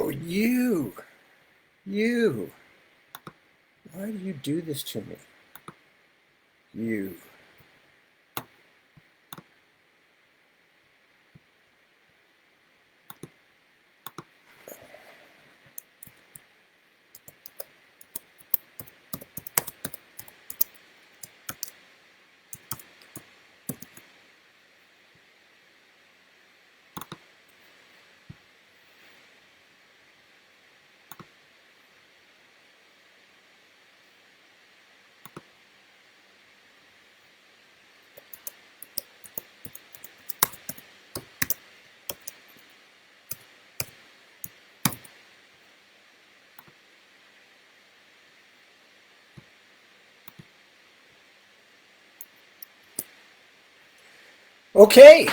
Oh, you, why do you do this to me? You. Okay,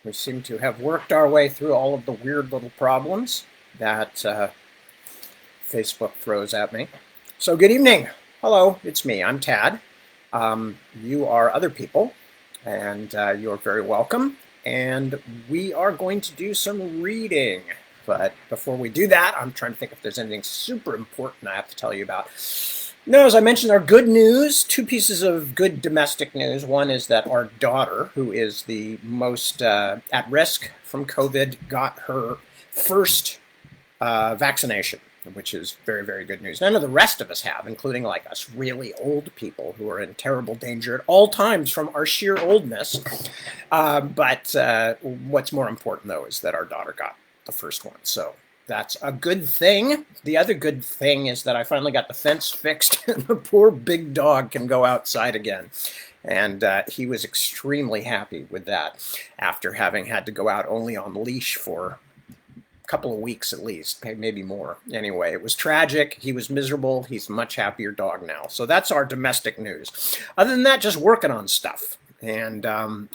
we seem to have worked our way through all of the weird little problems that Facebook throws at me. So good evening. Hello, it's me. I'm Tad. You are other people, and you're very welcome. And we are going to do some reading. But before we do that, I'm trying to think if there's anything super important I have to tell you about. No, as I mentioned, our good news, two pieces of good domestic news. One is that our daughter, who is the most at risk from COVID, got her first vaccination, which is very, very good news. None of the rest of us have, including like us really old people who are in terrible danger at all times from our sheer oldness. But what's more important, though, is that our daughter got the first one. So that's a good thing. The other good thing is that I finally got the fence fixed and the poor big dog can go outside again. And he was extremely happy with that after having had to go out only on leash for couple of weeks at least, maybe more. Anyway, it was tragic. He was miserable. He's a much happier dog now. So that's our domestic news. Other than that, just working on stuff. And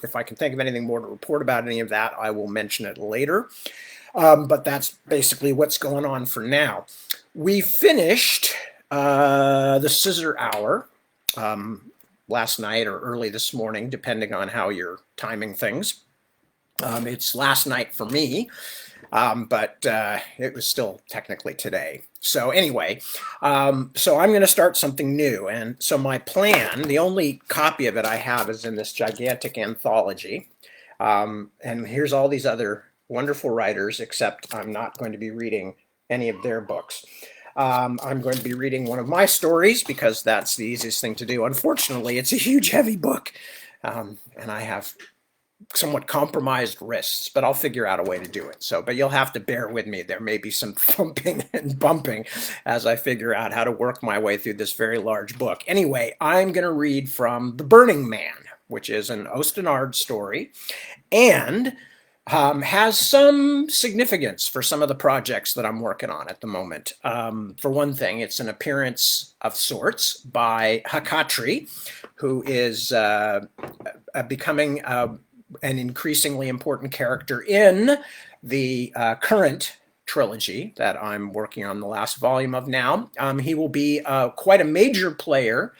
if I can think of anything more to report about any of that, I will mention it later. But that's basically what's going on for now. We finished the Scissor Hour last night or early this morning, depending on how you're timing things. It's last night for me. But it was still technically today. So anyway, so I'm going to start something new. And so my plan, the only copy of it I have is in this gigantic anthology. And here's all these other wonderful writers, except I'm not going to be reading any of their books. I'm going to be reading one of my stories because that's the easiest thing to do. Unfortunately, it's a huge, heavy book. And I have somewhat compromised wrists, but I'll figure out a way to do it. So, but you'll have to bear with me. There may be some thumping and bumping as I figure out how to work my way through this very large book. Anyway, I'm going to read from The Burning Man, which is an Ostenard story and has some significance for some of the projects that I'm working on at the moment. For one thing, it's an appearance of sorts by Hakatri, who is becoming an increasingly important character in the current trilogy that I'm working on the last volume of now. He will be quite a major player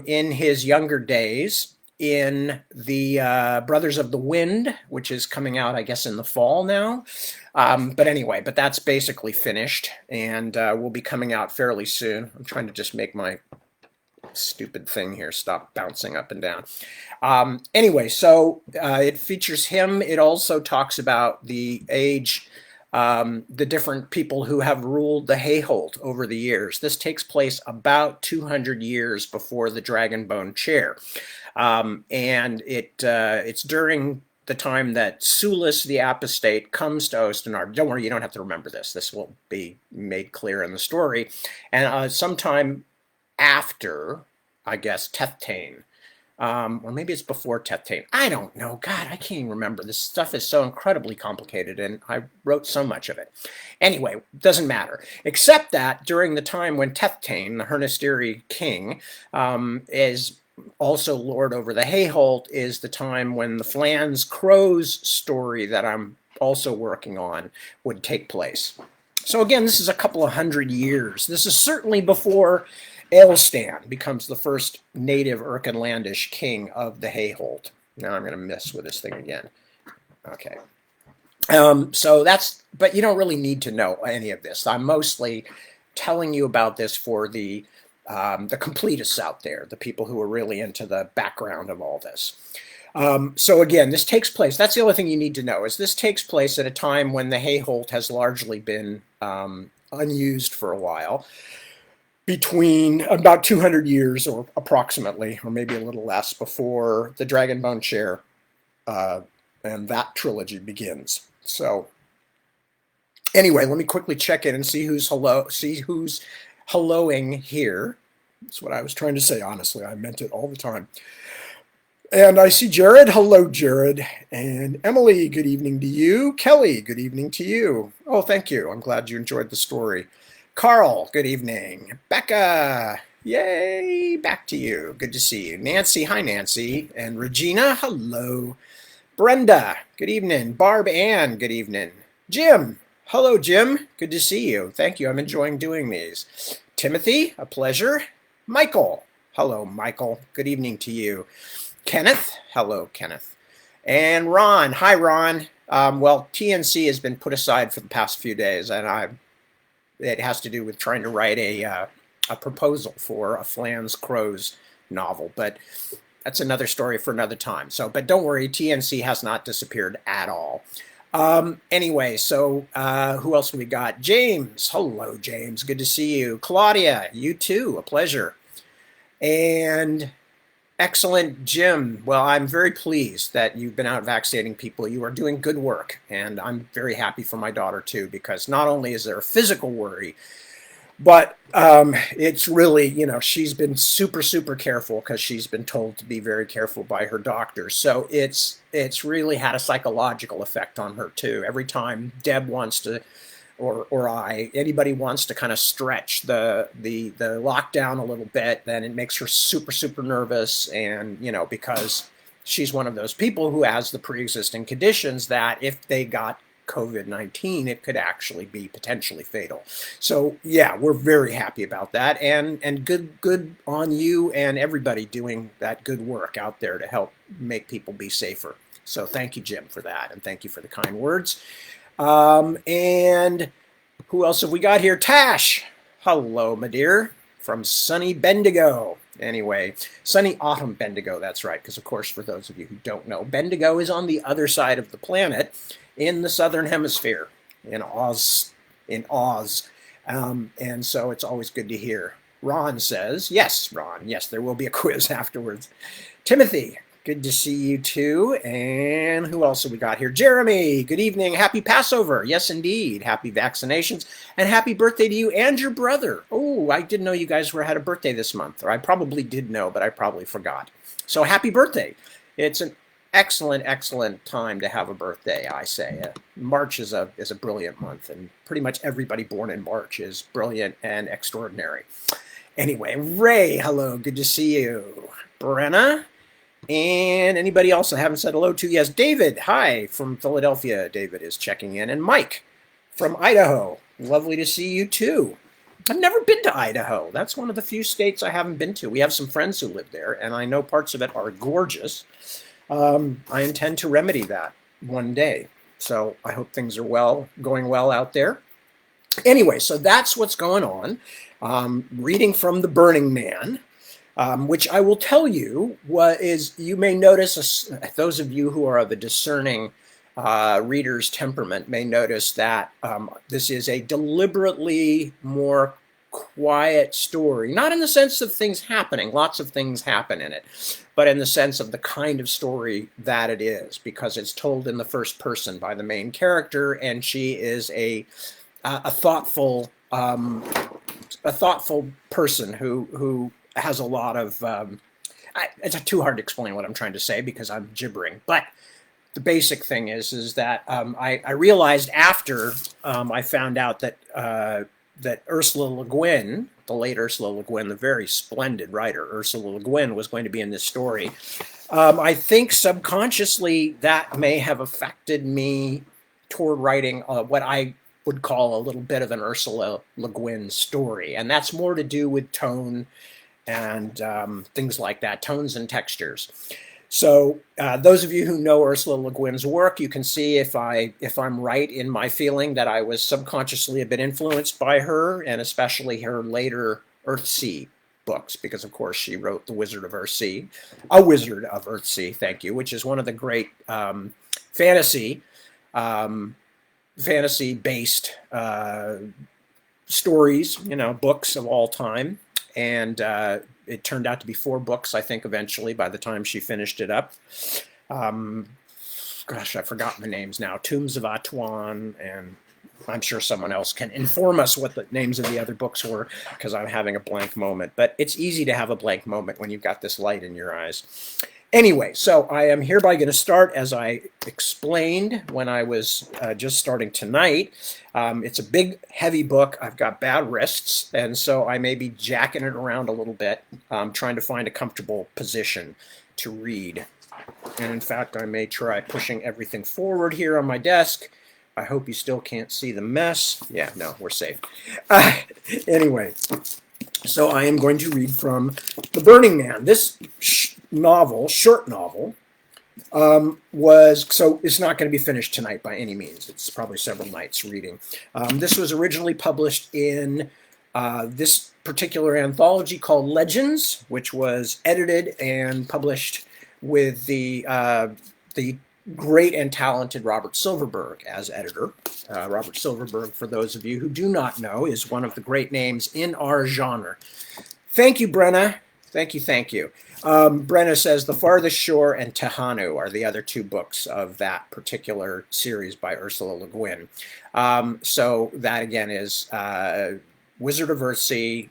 in his younger days in the Brothers of the Wind, which is coming out, I guess, in the fall now. But anyway, but that's basically finished and will be coming out fairly soon. I'm trying to just make my stupid thing here stop bouncing up and down. Anyway, so it features him. It also talks about the age, the different people who have ruled the Hayholt over the years. This takes place about 200 years before the Dragonbone chair. And it's during the time that Sulis the Apostate comes to Ostenard. Don't worry, you don't have to remember this. This will be made clear in the story. And sometime after, I guess, Tethtain. Or maybe it's before Tethtain. I don't know. God, I can't even remember. This stuff is so incredibly complicated, and I wrote so much of it. Anyway, doesn't matter. Except that during the time when Tethtain, the Hernestiri king, is also lord over the Hayholt, is the time when the Flans Crows story that I'm also working on would take place. So again, this is a couple of hundred years. This is certainly before Aelstan becomes the first native Erkenlandish king of the Hayholt. Now I'm going to mess with this thing again. Okay. So that's, but you don't really need to know any of this. I'm mostly telling you about this for the completists out there, the people who are really into the background of all this. So again, this takes place. That's the only thing you need to know is this takes place at a time when the Hay-Holt has largely been unused for a while, between about 200 years or approximately, or maybe a little less, before the Dragonbone Chair and that trilogy begins. So anyway, let me quickly check in and see who's helloing here. That's what I was trying to say, honestly. I meant it all the time. And I see Jared. Hello, Jared. And Emily, good evening to you. Kelly, good evening to you. Oh, thank you. I'm glad you enjoyed the story. Carl, good evening. Becca, yay, back to you. Good to see you. Nancy, hi, Nancy. And Regina, hello. Brenda, good evening. Barb Ann, good evening. Jim, hello, Jim. Good to see you. Thank you. I'm enjoying doing these. Timothy, a pleasure. Michael, hello, Michael. Good evening to you. Kenneth, hello, Kenneth. And Ron, hi, Ron. Well, TNC has been put aside for the past few days, and it has to do with trying to write a proposal for a Flans Crows novel, but that's another story for another time. So, but don't worry, TNC has not disappeared at all. Anyway, so who else we got? James, hello, James. Good to see you. Claudia, you too, a pleasure. And excellent, Jim. Well, I'm very pleased that you've been out vaccinating people. You are doing good work, and I'm very happy for my daughter too, because not only is there a physical worry, but it's really, she's been super, super careful because she's been told to be very careful by her doctor. So it's really had a psychological effect on her too. Every time Deb wants to, or anybody wants to kind of stretch the lockdown a little bit, then it makes her super, super nervous. And, because she's one of those people who has the pre-existing conditions that if they got COVID-19, it could actually be potentially fatal. So yeah, we're very happy about that. And good on you and everybody doing that good work out there to help make people be safer. So thank you, Jim, for that. And thank you for the kind words. And who else have we got here? Tash. Hello, my dear, from sunny Bendigo. Anyway, sunny autumn Bendigo, that's right, because of course, for those of you who don't know, Bendigo is on the other side of the planet in the southern hemisphere, in Oz. And so it's always good to hear. Ron says, yes, Ron, yes, there will be a quiz afterwards. Timothy, good to see you too. And who else have we got here? Jeremy, good evening. Happy Passover. Yes, indeed. Happy vaccinations. And happy birthday to you and your brother. Oh, I didn't know you guys had a birthday this month. Or I probably did know, but I probably forgot. So happy birthday. It's an excellent, excellent time to have a birthday, I say. March is a brilliant month, and pretty much everybody born in March is brilliant and extraordinary. Anyway, Ray, hello. Good to see you. Brenna. And anybody else I haven't said hello to? Yes, David, hi, from Philadelphia. David is checking in. And Mike from Idaho. Lovely to see you too. I've never been to Idaho. That's one of the few states I haven't been to. We have some friends who live there, and I know parts of it are gorgeous. I intend to remedy that one day. So I hope things are going well out there. Anyway, so that's what's going on. Reading from The Burning Man. Which I will tell you you may notice, those of you who are of a discerning reader's temperament may notice that this is a deliberately more quiet story, not in the sense of things happening, lots of things happen in it, but in the sense of the kind of story that it is, because it's told in the first person by the main character, and she is a thoughtful person who has a lot of, it's too hard to explain what I'm trying to say because I'm gibbering, but the basic thing is that I realized after I found out that that Ursula Le Guin, the late Ursula Le Guin, the very splendid writer Ursula Le Guin, was going to be in this story. I think subconsciously that may have affected me toward writing what I would call a little bit of an Ursula Le Guin story, and that's more to do with tone and things like that, tones and textures. So those of you who know Ursula Le Guin's work, you can see if I'm right in my feeling that I was subconsciously a bit influenced by her, and especially her later Earthsea books, because of course she wrote The Wizard of Earthsea, A Wizard of Earthsea, thank you, which is one of the great fantasy um, fantasy-based stories, books of all time. And it turned out to be 4 books, I think, eventually, by the time she finished it up. Gosh, I've forgotten the names now. Tombs of Atuan, and I'm sure someone else can inform us what the names of the other books were, because I'm having a blank moment. But it's easy to have a blank moment when you've got this light in your eyes. Anyway, so I am hereby going to start, as I explained when I was just starting tonight. It's a big, heavy book. I've got bad wrists, and so I may be jacking it around a little bit, trying to find a comfortable position to read. And in fact, I may try pushing everything forward here on my desk. I hope you still can't see the mess. Yeah, no, we're safe. Anyway, so I am going to read from The Burning Man. This short novel, it's not going to be finished tonight by any means. It's probably several nights reading. This was originally published in this particular anthology called Legends, which was edited and published with the great and talented Robert Silverberg as editor. Robert Silverberg, for those of you who do not know, is one of the great names in our genre. Thank you, Brenna. Thank you, thank you. Brenna says The Farthest Shore and Tehanu are the other 2 books of that particular series by Ursula Le Guin. So that again is Wizard of Earthsea,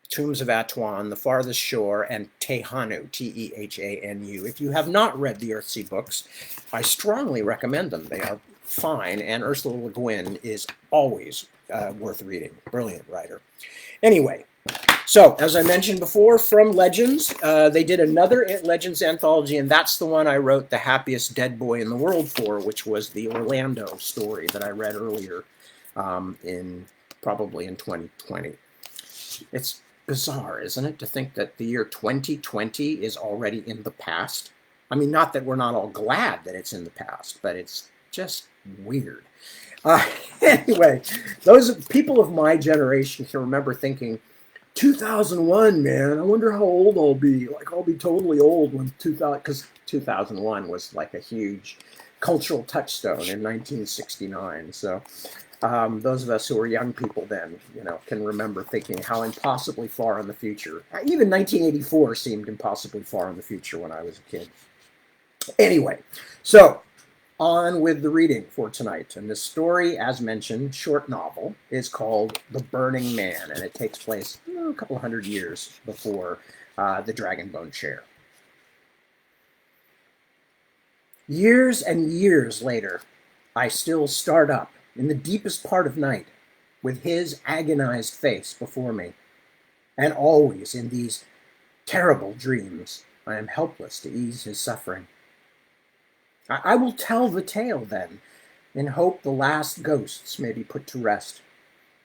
Tombs of Atuan, The Farthest Shore, and Tehanu, T-E-H-A-N-U. If you have not read the Earthsea books, I strongly recommend them. They are fine, and Ursula Le Guin is always worth reading. Brilliant writer. Anyway, so as I mentioned before, from Legends, they did another Legends anthology, and that's the one I wrote The Happiest Dead Boy in the World for, which was the Orlando story that I read earlier probably in 2020. It's bizarre, isn't it, to think that the year 2020 is already in the past? I mean, not that we're not all glad that it's in the past, but it's just weird. Anyway, those people of my generation can remember thinking, 2001, man, I wonder how old I'll be. Like, I'll be totally old when 2000, because 2001 was like a huge cultural touchstone in 1969. So those of us who were young people then, can remember thinking how impossibly far in the future. Even 1984 seemed impossibly far in the future when I was a kid. Anyway, so on with the reading for tonight. And this story, as mentioned, short novel, is called The Burning Man, and it takes place a couple hundred years before the Dragonbone Chair. Years and years later, I still start up in the deepest part of night, with his agonized face before me. And always in these terrible dreams, I am helpless to ease his suffering. I will tell the tale then, in hope the last ghosts may be put to rest,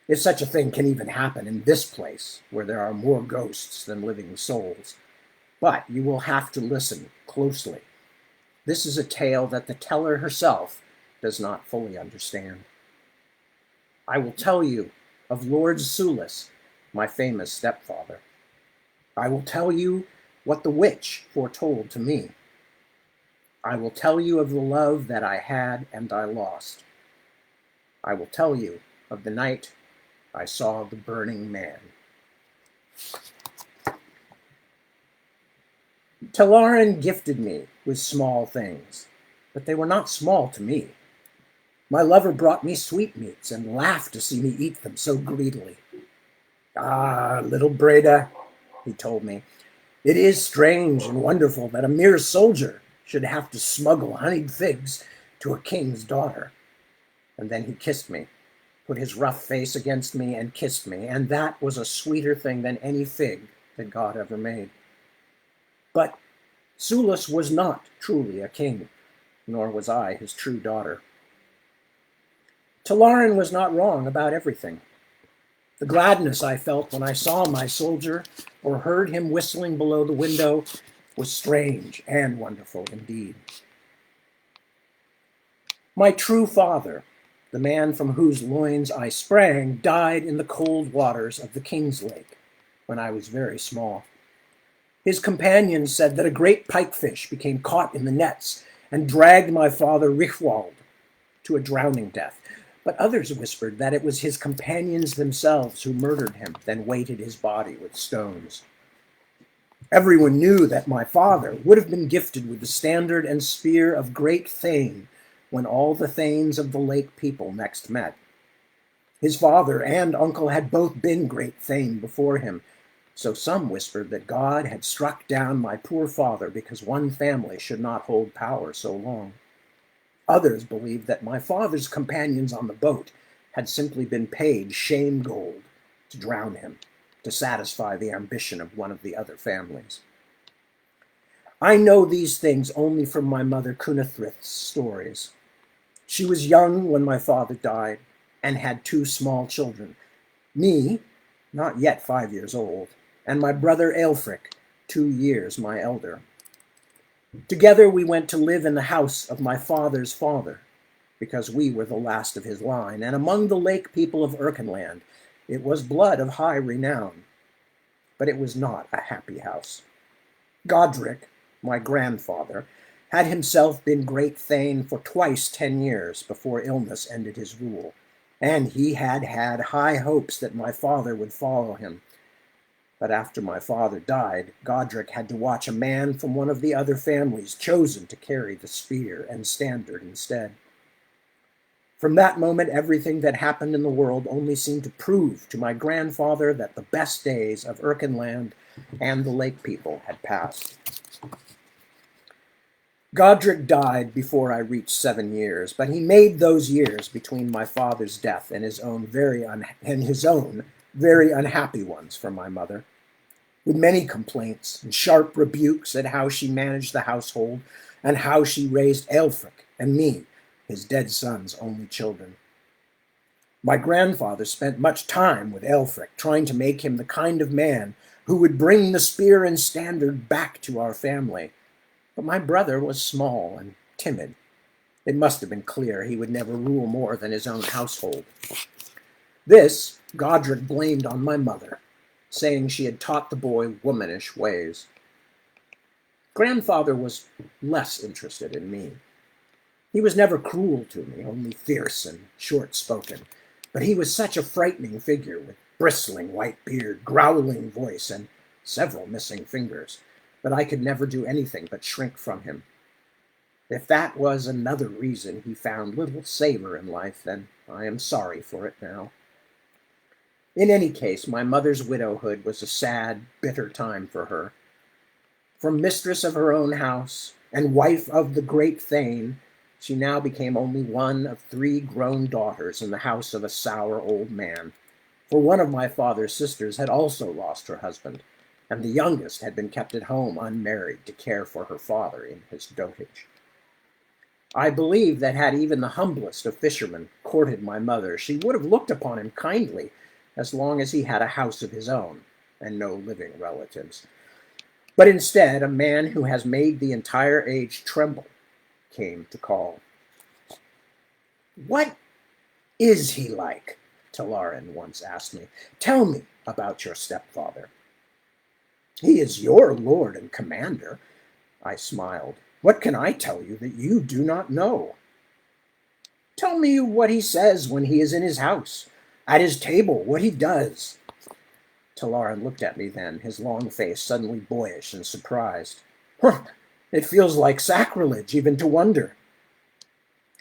if such a thing can even happen in this place, where there are more ghosts than living souls. But you will have to listen closely. This is a tale that the teller herself does not fully understand. I will tell you of Lord Sulis, my famous stepfather. I will tell you what the witch foretold to me. I will tell you of the love that I had and I lost. I will tell you of the night I saw the burning man. Talarin gifted me with small things, but they were not small to me. My lover brought me sweetmeats and laughed to see me eat them so greedily. Ah, little Breda, he told me, it is strange and wonderful that a mere soldier should have to smuggle honeyed figs to a king's daughter. And then he kissed me, put his rough face against me and kissed me, and that was a sweeter thing than any fig that God ever made. But Sulis was not truly a king, nor was I his true daughter. Talarin was not wrong about everything. The gladness I felt when I saw my soldier or heard him whistling below the window, was strange and wonderful indeed. My true father, the man from whose loins I sprang, died in the cold waters of the King's Lake when I was very small. His companions said that a great pikefish became caught in the nets and dragged my father Richwald to a drowning death. But others whispered that it was his companions themselves who murdered him, then weighted his body with stones. Everyone knew that my father would have been gifted with the standard and spear of great Thane when all the Thanes of the lake people next met. His father and uncle had both been great Thane before him, so some whispered that God had struck down my poor father because one family should not hold power so long. Others believed that my father's companions on the boat had simply been paid shame gold to drown him, to satisfy the ambition of one of the other families. I know these things only from my mother Cunithryth's stories. She was young when my father died and had 2 small children, me, not yet 5 years old, and my brother Aelfric, 2 years my elder. Together we went to live in the house of my father's father, because we were the last of his line, and among the lake people of Erkenland it was blood of high renown. But it was not a happy house. Godric, my grandfather, had himself been great Thane for twice 10 years before illness ended his rule, and he had had high hopes that my father would follow him. But after my father died, Godric had to watch a man from one of the other families chosen to carry the spear and standard instead. From that moment, everything that happened in the world only seemed to prove to my grandfather that the best days of Erkenland and the lake people had passed. Godric died before I reached 7 years, but he made those years between my father's death and his own very unhappy ones for my mother, with many complaints and sharp rebukes at how she managed the household and how she raised Aelfric and me, his dead son's only children. My grandfather spent much time with Aelfric, trying to make him the kind of man who would bring the spear and standard back to our family. But my brother was small and timid. It must have been clear he would never rule more than his own household. This Godric blamed on my mother, saying she had taught the boy womanish ways. Grandfather was less interested in me. He was never cruel to me, only fierce and short-spoken, but he was such a frightening figure with bristling white beard, growling voice, and several missing fingers, that I could never do anything but shrink from him. If that was another reason he found little savor in life, then I am sorry for it now. In any case, my mother's widowhood was a sad, bitter time for her. From mistress of her own house and wife of the great Thane, she now became only one of 3 grown daughters in the house of a sour old man, for one of my father's sisters had also lost her husband, and the youngest had been kept at home unmarried to care for her father in his dotage. I believe that had even the humblest of fishermen courted my mother, she would have looked upon him kindly as long as he had a house of his own and no living relatives. But instead, a man who has made the entire age tremble came to call. "What is he like?" Talarin once asked me. "Tell me about your stepfather." "He is your lord and commander." I smiled. "What can I tell you that you do not know?" "Tell me what he says when he is in his house, at his table, what he does." Talarin looked at me then, his long face suddenly boyish and surprised. "Huh, it feels like sacrilege even to wonder."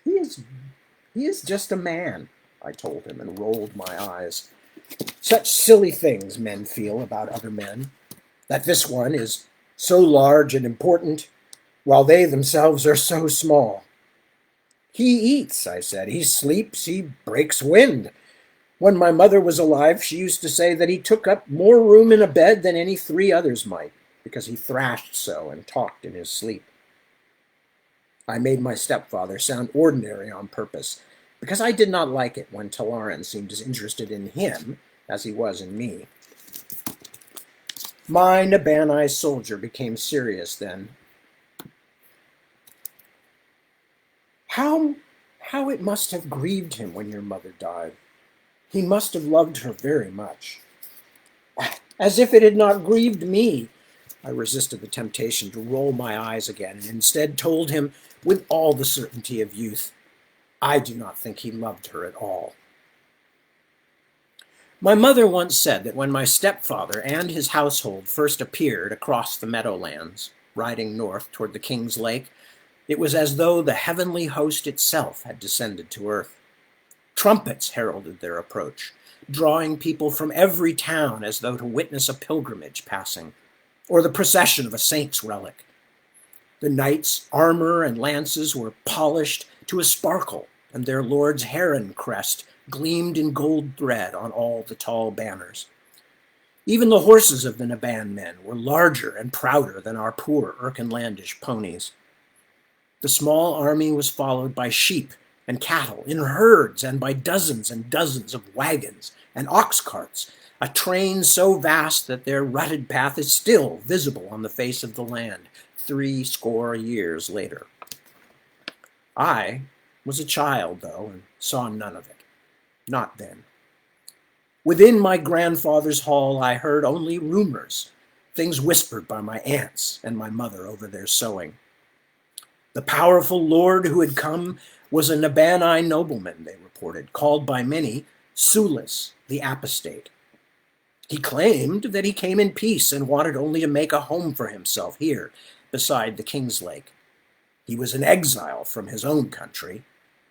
He is just a man," I told him, and rolled my eyes. Such silly things men feel about other men, that this one is so large and important, while they themselves are so small. "He eats," I said. "He sleeps. He breaks wind. When my mother was alive, she used to say that he took up more room in a bed than any 3 others might, because he thrashed so and talked in his sleep." I made my stepfather sound ordinary on purpose, because I did not like it when Talarin seemed as interested in him as he was in me. My No.102 soldier became serious then. How it must have grieved him when your mother died. He must have loved her very much. As if it had not grieved me. I resisted the temptation to roll my eyes again, and instead told him with all the certainty of youth, I do not think he loved her at all. My mother once said that when my stepfather and his household first appeared across the meadowlands, riding north toward the King's Lake, it was as though the heavenly host itself had descended to earth. Trumpets heralded their approach, drawing people from every town as though to witness a pilgrimage passing, or the procession of a saint's relic. The knights' armor and lances were polished to a sparkle, and their lord's heron crest gleamed in gold thread on all the tall banners. Even the horses of the No.102 men were larger and prouder than our poor Erkenlandish ponies. The small army was followed by sheep and cattle in herds and by dozens and dozens of wagons and ox carts, a train so vast that their rutted path is still visible on the face of the land 70 years later. I was a child, though, and saw none of it. Not then. Within my grandfather's hall I heard only rumors, things whispered by my aunts and my mother over their sewing. The powerful lord who had come was a No.102 nobleman, they reported, called by many Sulis the Apostate. He claimed that he came in peace and wanted only to make a home for himself here beside the King's Lake. He was an exile from his own country,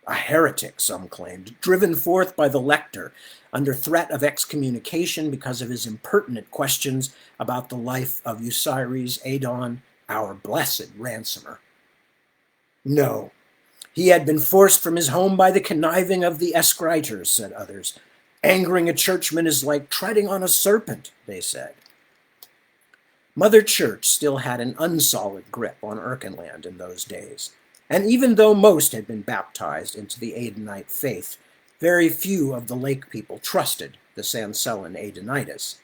a heretic, some claimed, driven forth by the lector under threat of excommunication because of his impertinent questions about the life of Osiris Adon, our blessed ransomer. No, he had been forced from his home by the conniving of the escriters, said others. Angering a churchman is like treading on a serpent, they said. Mother Church still had an unsolid grip on Erkenland in those days, and even though most had been baptized into the Adonite faith, very few of the lake people trusted the Sansellan Adonitis.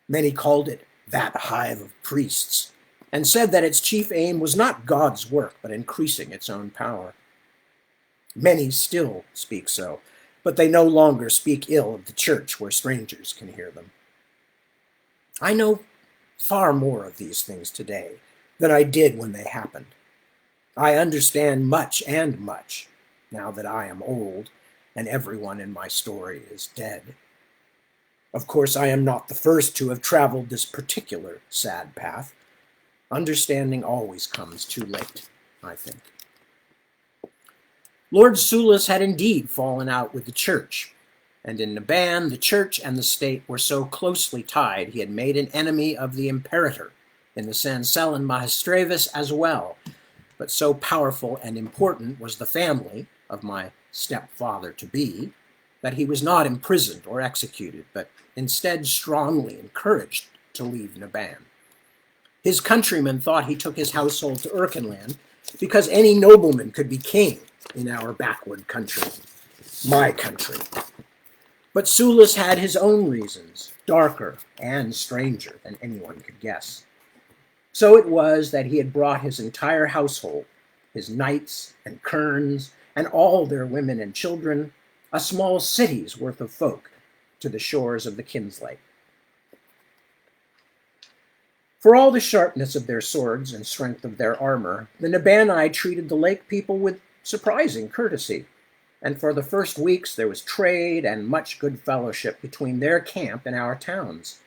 Many called it that hive of priests, and said that its chief aim was not God's work, but increasing its own power. Many still speak so, but they no longer speak ill of the church where strangers can hear them. I know far more of these things today than I did when they happened. I understand much and much, now that I am old and everyone in my story is dead. Of course, I am not the first to have traveled this particular sad path. Understanding always comes too late, I think. Lord Sulis had indeed fallen out with the church, and in No.102 the church and the state were so closely tied he had made an enemy of the imperator in the Sansellan Mahastrevis as well, but so powerful and important was the family of my stepfather-to-be that he was not imprisoned or executed, but instead strongly encouraged to leave No.102. His countrymen thought he took his household to Erkenland because any nobleman could be king in our backward country, my country. But Sulis had his own reasons, darker and stranger than anyone could guess. So it was that he had brought his entire household, his knights and kerns, and all their women and children, a small city's worth of folk, to the shores of the King's Lake. For all the sharpness of their swords and strength of their armor, the No.102 treated the lake people with surprising courtesy, and for the first weeks there was trade and much good fellowship between their camp and our towns.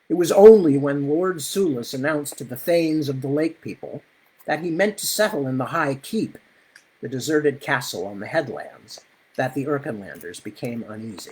It was only when Lord Sulis announced to the thanes of the lake people that he meant to settle in the High Keep, the deserted castle on the headlands, that the Erkenlanders became uneasy.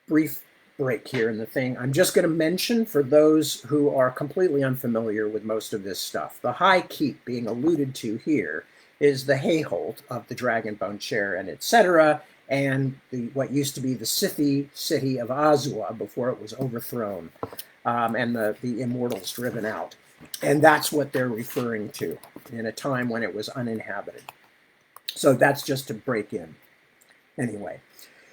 Brief break here in the thing. I'm just going to mention, for those who are completely unfamiliar with most of this stuff, the High Keep being alluded to here is the Hayholt of the Dragonbone Chair and etc., and what used to be the Scythy city of Azua before it was overthrown, and the immortals driven out. And that's what they're referring to in a time when it was uninhabited. So that's just to break in. Anyway,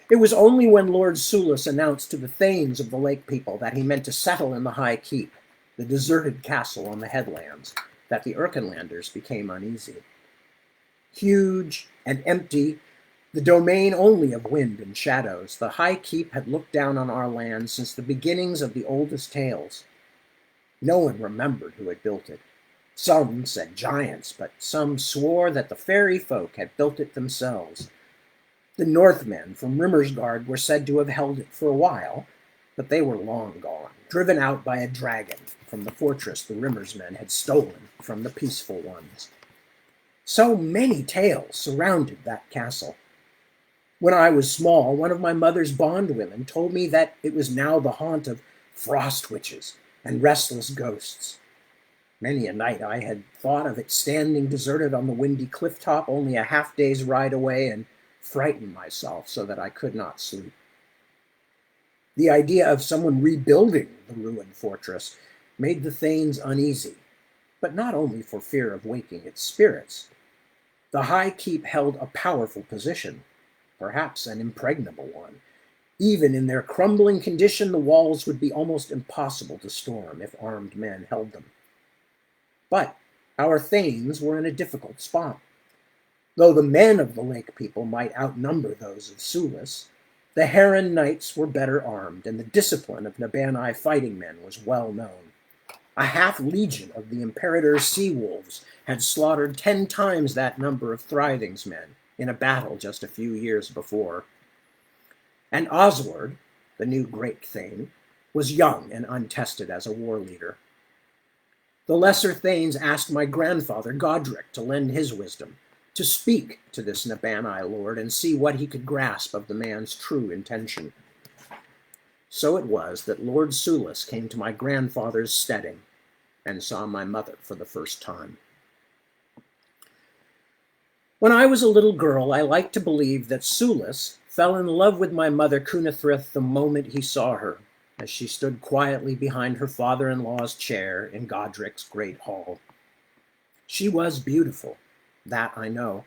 It was only when Lord Sulis announced to the thanes of the lake people that he meant to settle in the High Keep, the deserted castle on the headlands, that the Erkenlanders became uneasy. Huge and empty, the domain only of wind and shadows, the High Keep had looked down on our land since the beginnings of the oldest tales. No one remembered who had built it. Some said giants, but some swore that the fairy folk had built it themselves. The Northmen from Rimmersgard were said to have held it for a while, but they were long gone, driven out by a dragon from the fortress the Rimmersmen had stolen from the peaceful ones. So many tales surrounded that castle. When I was small, one of my mother's bondwomen told me that it was now the haunt of frost witches and restless ghosts. Many a night I had thought of it standing deserted on the windy cliff top only a half-day's ride away and frightened myself so that I could not sleep. The idea of someone rebuilding the ruined fortress made the thanes uneasy, but not only for fear of waking its spirits. The High Keep held a powerful position, perhaps an impregnable one. Even in their crumbling condition, the walls would be almost impossible to storm if armed men held them. But our thanes were in a difficult spot. Though the men of the lake people might outnumber those of Sulis, the Heron knights were better armed, and the discipline of No.102 fighting men was well known. A half-legion of the Imperator's sea wolves had slaughtered 10 times that number of Thrithing's men in a battle just a few years before. And Oswald, the new great thane, was young and untested as a war leader. The lesser thanes asked my grandfather Godric to lend his wisdom, to speak to this No.102 lord and see what he could grasp of the man's true intention. So it was that Lord Sulis came to my grandfather's steading and saw my mother for the first time. When I was a little girl, I liked to believe that Sulis fell in love with my mother Cunithrith the moment he saw her, as she stood quietly behind her father-in-law's chair in Godric's great hall. She was beautiful, that I know.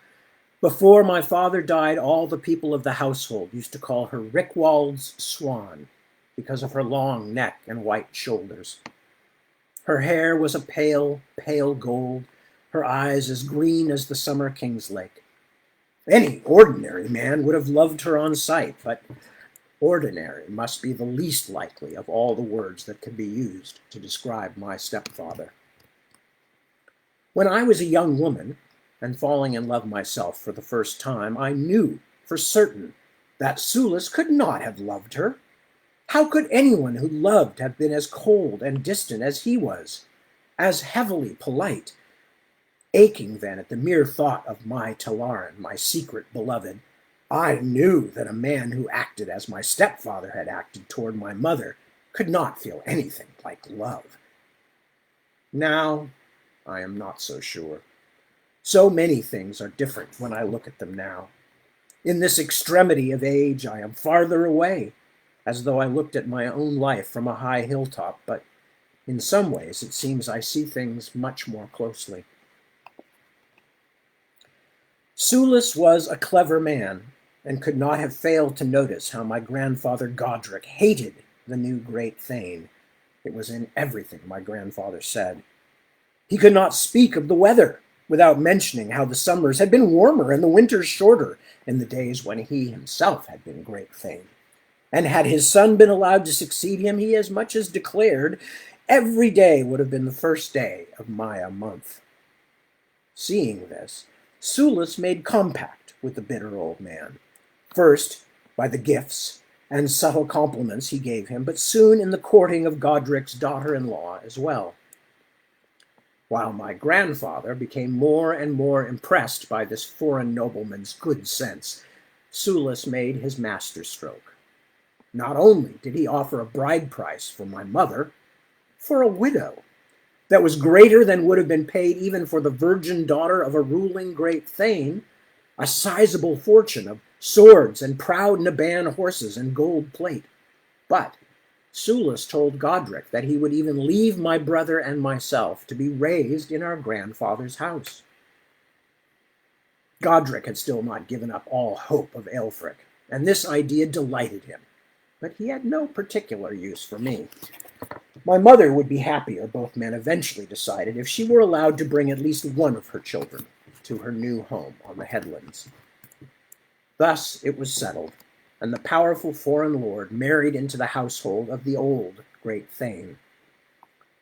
Before my father died, all the people of the household used to call her Rickwald's Swan because of her long neck and white shoulders. Her hair was a pale, pale gold, her eyes as green as the summer King's Lake. Any ordinary man would have loved her on sight, but ordinary must be the least likely of all the words that could be used to describe my stepfather. When I was a young woman, and falling in love myself for the first time, I knew for certain that Sulis could not have loved her. How could anyone who loved have been as cold and distant as he was, as heavily polite? Aching then at the mere thought of my Talaran, my secret beloved, I knew that a man who acted as my stepfather had acted toward my mother could not feel anything like love. Now, I am not so sure. So many things are different when I look at them now. In this extremity of age, I am farther away, as though I looked at my own life from a high hilltop, but in some ways it seems I see things much more closely. Sulis was a clever man, and could not have failed to notice how my grandfather Godric hated the new great thane. It was in everything my grandfather said. He could not speak of the weather without mentioning how the summers had been warmer and the winters shorter in the days when he himself had been great thane. And had his son been allowed to succeed him, he as much as declared every day would have been the first day of Maya month. Seeing this, Sulis made compact with the bitter old man, first by the gifts and subtle compliments he gave him, but soon in the courting of Godric's daughter-in-law as well. While my grandfather became more and more impressed by this foreign nobleman's good sense, Sulis made his masterstroke. Not only did he offer a bride price for my mother, for a widow, that was greater than would have been paid even for the virgin daughter of a ruling great thane, a sizable fortune of swords and proud Naban horses and gold plate. But Sulis told Godric that he would even leave my brother and myself to be raised in our grandfather's house. Godric had still not given up all hope of Aelfric, and this idea delighted him. But he had no particular use for me. My mother would be happier, both men eventually decided, if she were allowed to bring at least one of her children to her new home on the headlands. Thus it was settled, and the powerful foreign lord married into the household of the old great Thane.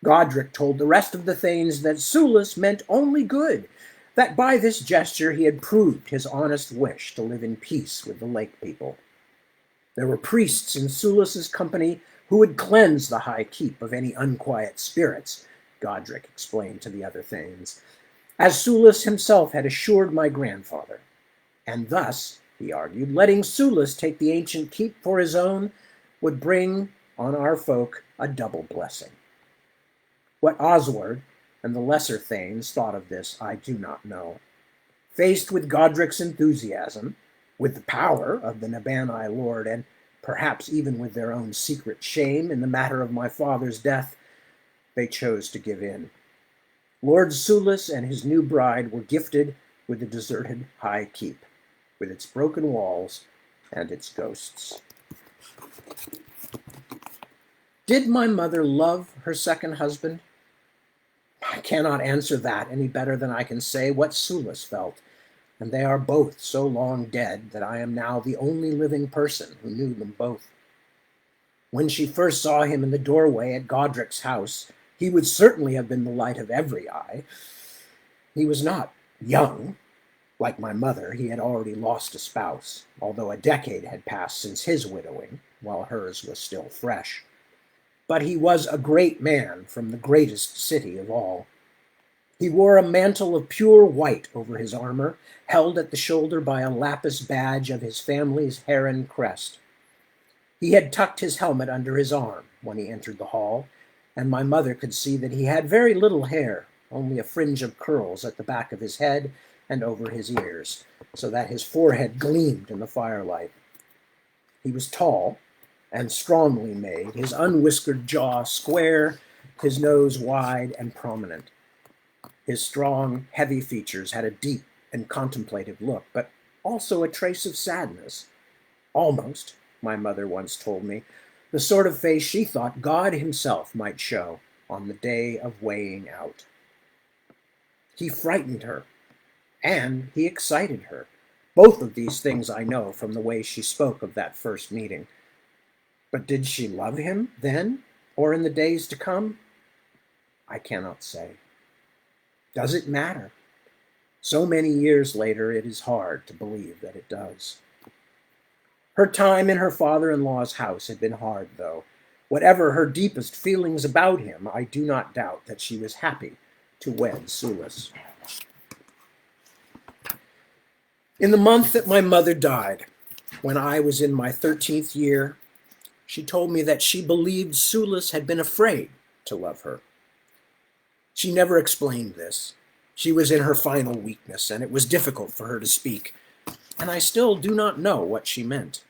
Godric told the rest of the Thanes that Sulis meant only good, that by this gesture he had proved his honest wish to live in peace with the lake people. There were priests in Sulis's company who would cleanse the high keep of any unquiet spirits, Godric explained to the other Thanes, as Sulis himself had assured my grandfather. And thus, he argued, letting Sulis take the ancient keep for his own would bring on our folk a double blessing. What Oswald and the lesser Thanes thought of this, I do not know. Faced with Godric's enthusiasm, with the power of the Nabanai lord, and perhaps even with their own secret shame in the matter of my father's death, they chose to give in. Lord Sulis and his new bride were gifted with the deserted high keep, with its broken walls and its ghosts. Did my mother love her second husband? I cannot answer that any better than I can say what Sulis felt, and they are both so long dead that I am now the only living person who knew them both. When she first saw him in the doorway at Godric's house, he would certainly have been the light of every eye. He was not young. Like my mother, he had already lost a spouse, although a decade had passed since his widowing, while hers was still fresh. But he was a great man from the greatest city of all. He wore a mantle of pure white over his armor, held at the shoulder by a lapis badge of his family's heron crest. He had tucked his helmet under his arm when he entered the hall, and my mother could see that he had very little hair, only a fringe of curls at the back of his head and over his ears, so that his forehead gleamed in the firelight. He was tall and strongly made, his unwhiskered jaw square, his nose wide and prominent. His strong, heavy features had a deep and contemplative look, but also a trace of sadness. Almost, my mother once told me, the sort of face she thought God himself might show on the day of weighing out. He frightened her, and he excited her. Both of these things I know from the way she spoke of that first meeting. But did she love him then, or in the days to come? I cannot say. Does it matter? So many years later, it is hard to believe that it does. Her time in her father-in-law's house had been hard, though. Whatever her deepest feelings about him, I do not doubt that she was happy to wed Sulis. In the month that my mother died, when I was in my 13th year, she told me that she believed Sulis had been afraid to love her. She never explained this. She was in her final weakness, and it was difficult for her to speak, and I still do not know what she meant.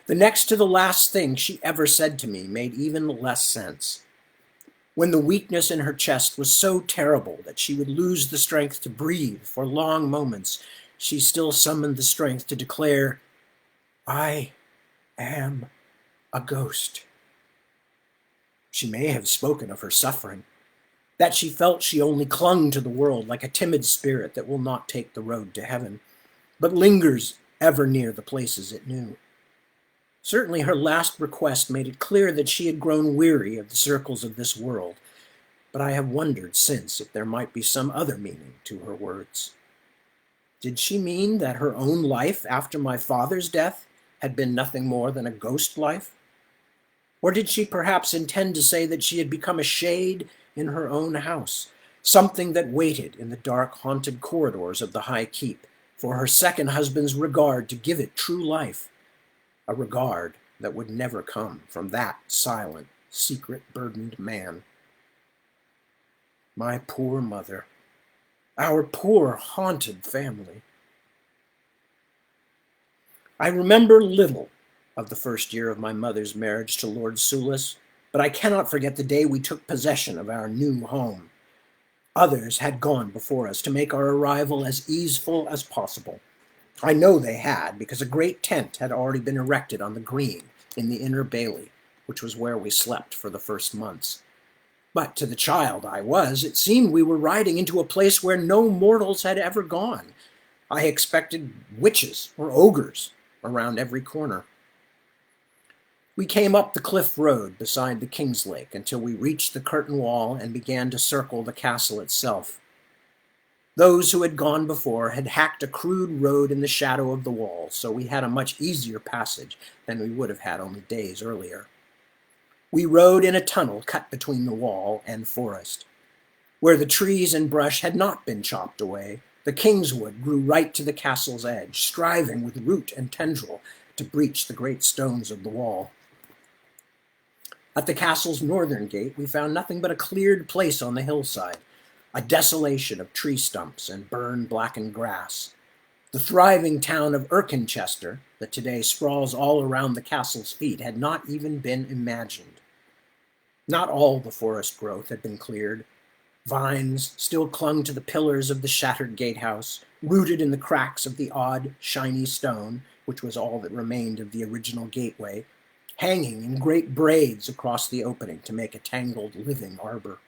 The next to the last thing she ever said to me made even less sense. When the weakness in her chest was so terrible that she would lose the strength to breathe for long moments, she still summoned the strength to declare, "I am a ghost." She may have spoken of her suffering, that she felt she only clung to the world like a timid spirit that will not take the road to heaven, but lingers ever near the places it knew. Certainly her last request made it clear that she had grown weary of the circles of this world, but I have wondered since if there might be some other meaning to her words. Did she mean that her own life after my father's death had been nothing more than a ghost life? Or did she perhaps intend to say that she had become a shade in her own house, something that waited in the dark, haunted corridors of the high keep for her second husband's regard to give it true life, a regard that would never come from that silent, secret-burdened man? My poor mother, our poor haunted family. I remember little of the first year of my mother's marriage to Lord Sulis, but I cannot forget the day we took possession of our new home. Others had gone before us to make our arrival as easeful as possible. I know they had, because a great tent had already been erected on the green in the inner bailey, which was where we slept for the first months. But to the child I was, it seemed we were riding into a place where no mortals had ever gone. I expected witches or ogres around every corner. We came up the cliff road beside the King's Lake until we reached the curtain wall and began to circle the castle itself. Those who had gone before had hacked a crude road in the shadow of the wall, so we had a much easier passage than we would have had only days earlier. We rode in a tunnel cut between the wall and forest. Where the trees and brush had not been chopped away, the kingswood grew right to the castle's edge, striving with root and tendril to breach the great stones of the wall. At the castle's northern gate, we found nothing but a cleared place on the hillside, a desolation of tree stumps and burned blackened grass. The thriving town of Erkinchester, that today sprawls all around the castle's feet, had not even been imagined. Not all the forest growth had been cleared. Vines still clung to the pillars of the shattered gatehouse, rooted in the cracks of the odd, shiny stone, which was all that remained of the original gateway, hanging in great braids across the opening to make a tangled living arbor.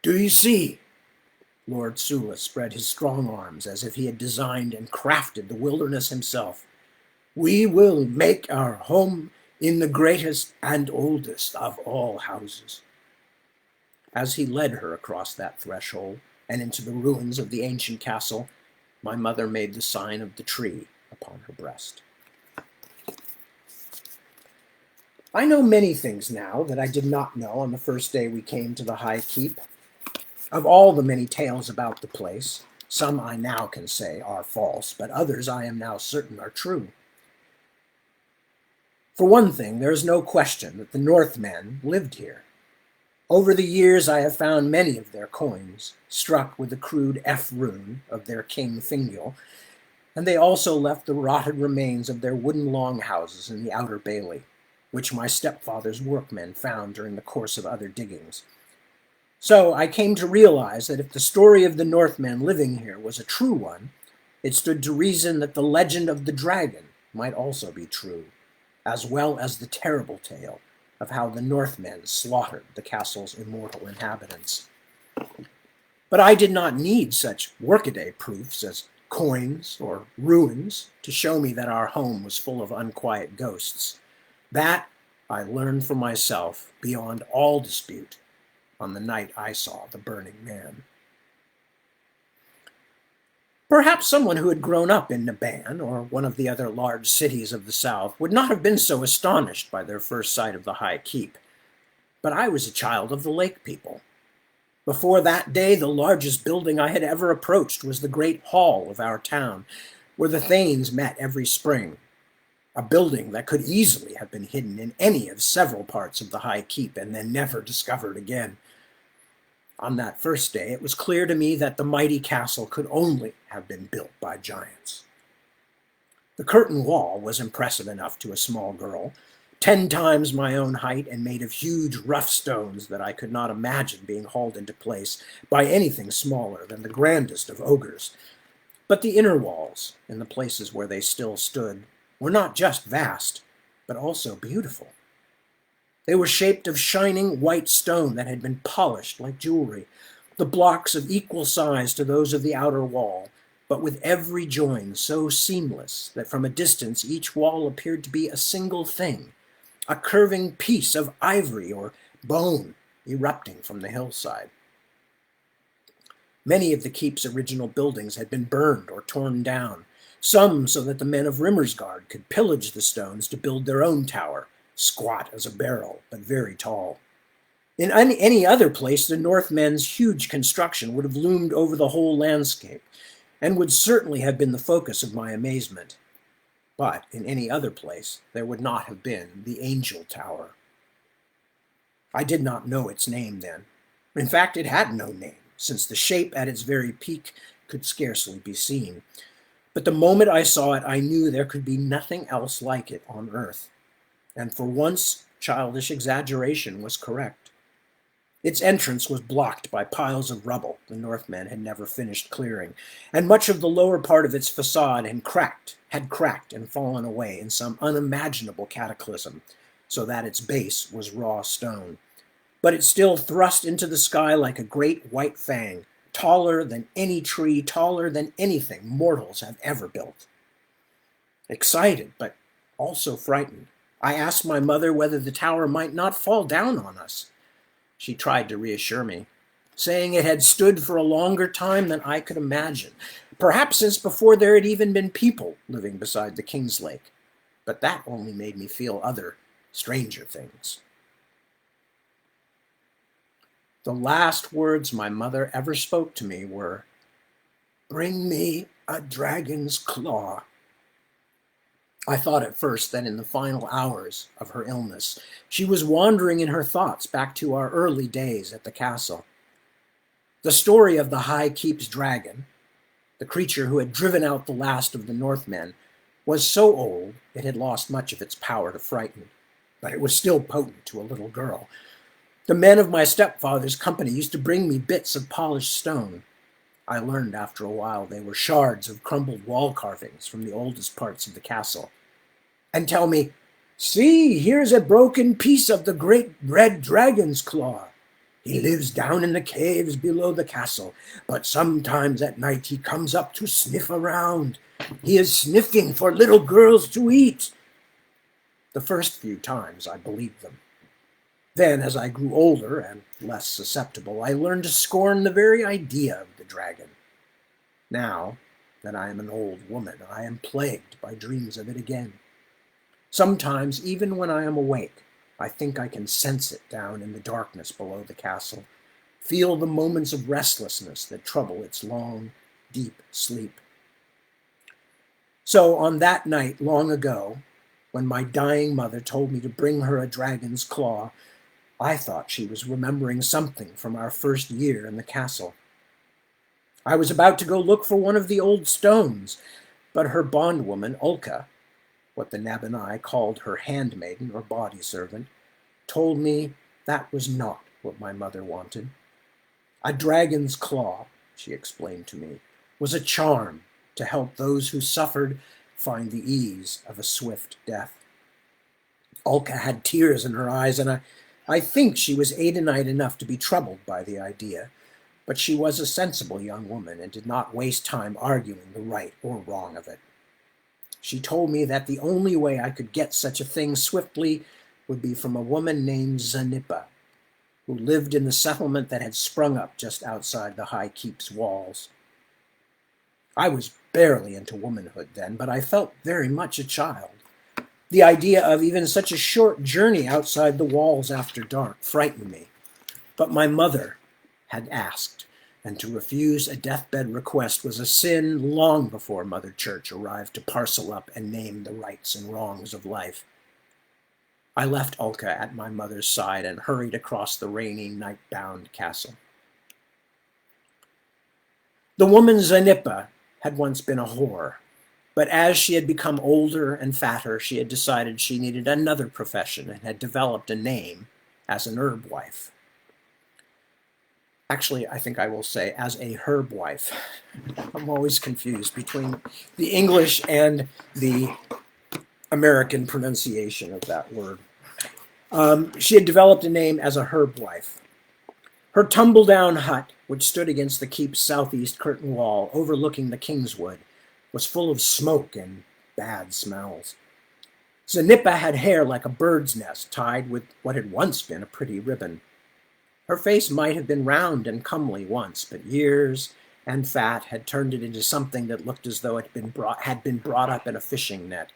"Do you see?" Lord Sula spread his strong arms as if he had designed and crafted the wilderness himself. "We will make our home in the greatest and oldest of all houses." As he led her across that threshold and into the ruins of the ancient castle, my mother made the sign of the tree upon her breast. I know many things now that I did not know on the first day we came to the High Keep. Of all the many tales about the place, some I now can say are false, but others I am now certain are true. For one thing, there is no question that the Northmen lived here. Over the years, I have found many of their coins, struck with the crude F rune of their king Fingil, and they also left the rotted remains of their wooden longhouses in the outer bailey, which my stepfather's workmen found during the course of other diggings. So I came to realize that if the story of the Northmen living here was a true one, it stood to reason that the legend of the dragon might also be true, as well as the terrible tale of how the Northmen slaughtered the castle's immortal inhabitants. But I did not need such workaday proofs as coins or ruins to show me that our home was full of unquiet ghosts. That I learned for myself beyond all dispute on the night I saw the burning man. Perhaps someone who had grown up in Naban or one of the other large cities of the south would not have been so astonished by their first sight of the High Keep. But I was a child of the lake people. Before that day, the largest building I had ever approached was the great hall of our town, where the thanes met every spring, a building that could easily have been hidden in any of several parts of the High Keep and then never discovered again. On that first day, it was clear to me that the mighty castle could only have been built by giants. The curtain wall was impressive enough to a small girl, 10 times my own height and made of huge rough stones that I could not imagine being hauled into place by anything smaller than the grandest of ogres. But the inner walls, in the places where they still stood, were not just vast, but also beautiful. They were shaped of shining white stone that had been polished like jewelry, the blocks of equal size to those of the outer wall, but with every join so seamless that from a distance each wall appeared to be a single thing, a curving piece of ivory or bone erupting from the hillside. Many of the keep's original buildings had been burned or torn down, some so that the men of Rimmersgard could pillage the stones to build their own tower, squat as a barrel, but very tall. In any other place, the Northmen's huge construction would have loomed over the whole landscape, and would certainly have been the focus of my amazement. But in any other place, there would not have been the Angel Tower. I did not know its name then. In fact, it had no name, since the shape at its very peak could scarcely be seen. But the moment I saw it, I knew there could be nothing else like it on earth. And for once, childish exaggeration was correct. Its entrance was blocked by piles of rubble the Northmen had never finished clearing, and much of the lower part of its facade had cracked and fallen away in some unimaginable cataclysm, so that its base was raw stone. But it still thrust into the sky like a great white fang, taller than any tree, taller than anything mortals have ever built. Excited, but also frightened, I asked my mother whether the tower might not fall down on us. She tried to reassure me, saying it had stood for a longer time than I could imagine, perhaps since before there had even been people living beside the King's Lake. But that only made me feel other, stranger things. The last words my mother ever spoke to me were, "Bring me a dragon's claw." I thought at first that in the final hours of her illness, she was wandering in her thoughts back to our early days at the castle. The story of the High Keep's dragon, the creature who had driven out the last of the Northmen, was so old it had lost much of its power to frighten, but it was still potent to a little girl. The men of my stepfather's company used to bring me bits of polished stone. I learned after a while they were shards of crumbled wall carvings from the oldest parts of the castle, and tell me, "See, here's a broken piece of the great red dragon's claw. He lives down in the caves below the castle, but sometimes at night he comes up to sniff around. He is sniffing for little girls to eat." The first few times I believed them. Then, as I grew older and less susceptible, I learned to scorn the very idea of the dragon. Now that I am an old woman, I am plagued by dreams of it again. Sometimes, even when I am awake, I think I can sense it down in the darkness below the castle, feel the moments of restlessness that trouble its long, deep sleep. So on that night long ago, when my dying mother told me to bring her a dragon's claw, I thought she was remembering something from our first year in the castle. I was about to go look for one of the old stones, but her bondwoman, Ulka, what the Nabonai called her handmaiden or body servant, told me that was not what my mother wanted. A dragon's claw, she explained to me, was a charm to help those who suffered find the ease of a swift death. Ulka had tears in her eyes, and I think she was Adenite enough to be troubled by the idea, but she was a sensible young woman and did not waste time arguing the right or wrong of it. She told me that the only way I could get such a thing swiftly would be from a woman named Zanippa, who lived in the settlement that had sprung up just outside the High Keep's walls. I was barely into womanhood then, but I felt very much a child. The idea of even such a short journey outside the walls after dark frightened me. But my mother had asked, and to refuse a deathbed request was a sin long before Mother Church arrived to parcel up and name the rights and wrongs of life. I left Ulka at my mother's side and hurried across the rainy, night-bound castle. The woman Zanippa had once been a whore, but as she had become older and fatter, she had decided she needed another profession and had developed a name as an herb wife. Actually, I think I will say as a herb wife. I'm always confused between the English and the American pronunciation of that word. She had developed a name as a herb wife. Her tumble-down hut, which stood against the keep's southeast curtain wall overlooking the Kingswood, was full of smoke and bad smells. Zanippa had hair like a bird's nest tied with what had once been a pretty ribbon. Her face might have been round and comely once, but years and fat had turned it into something that looked as though it had been brought up in a fishing net.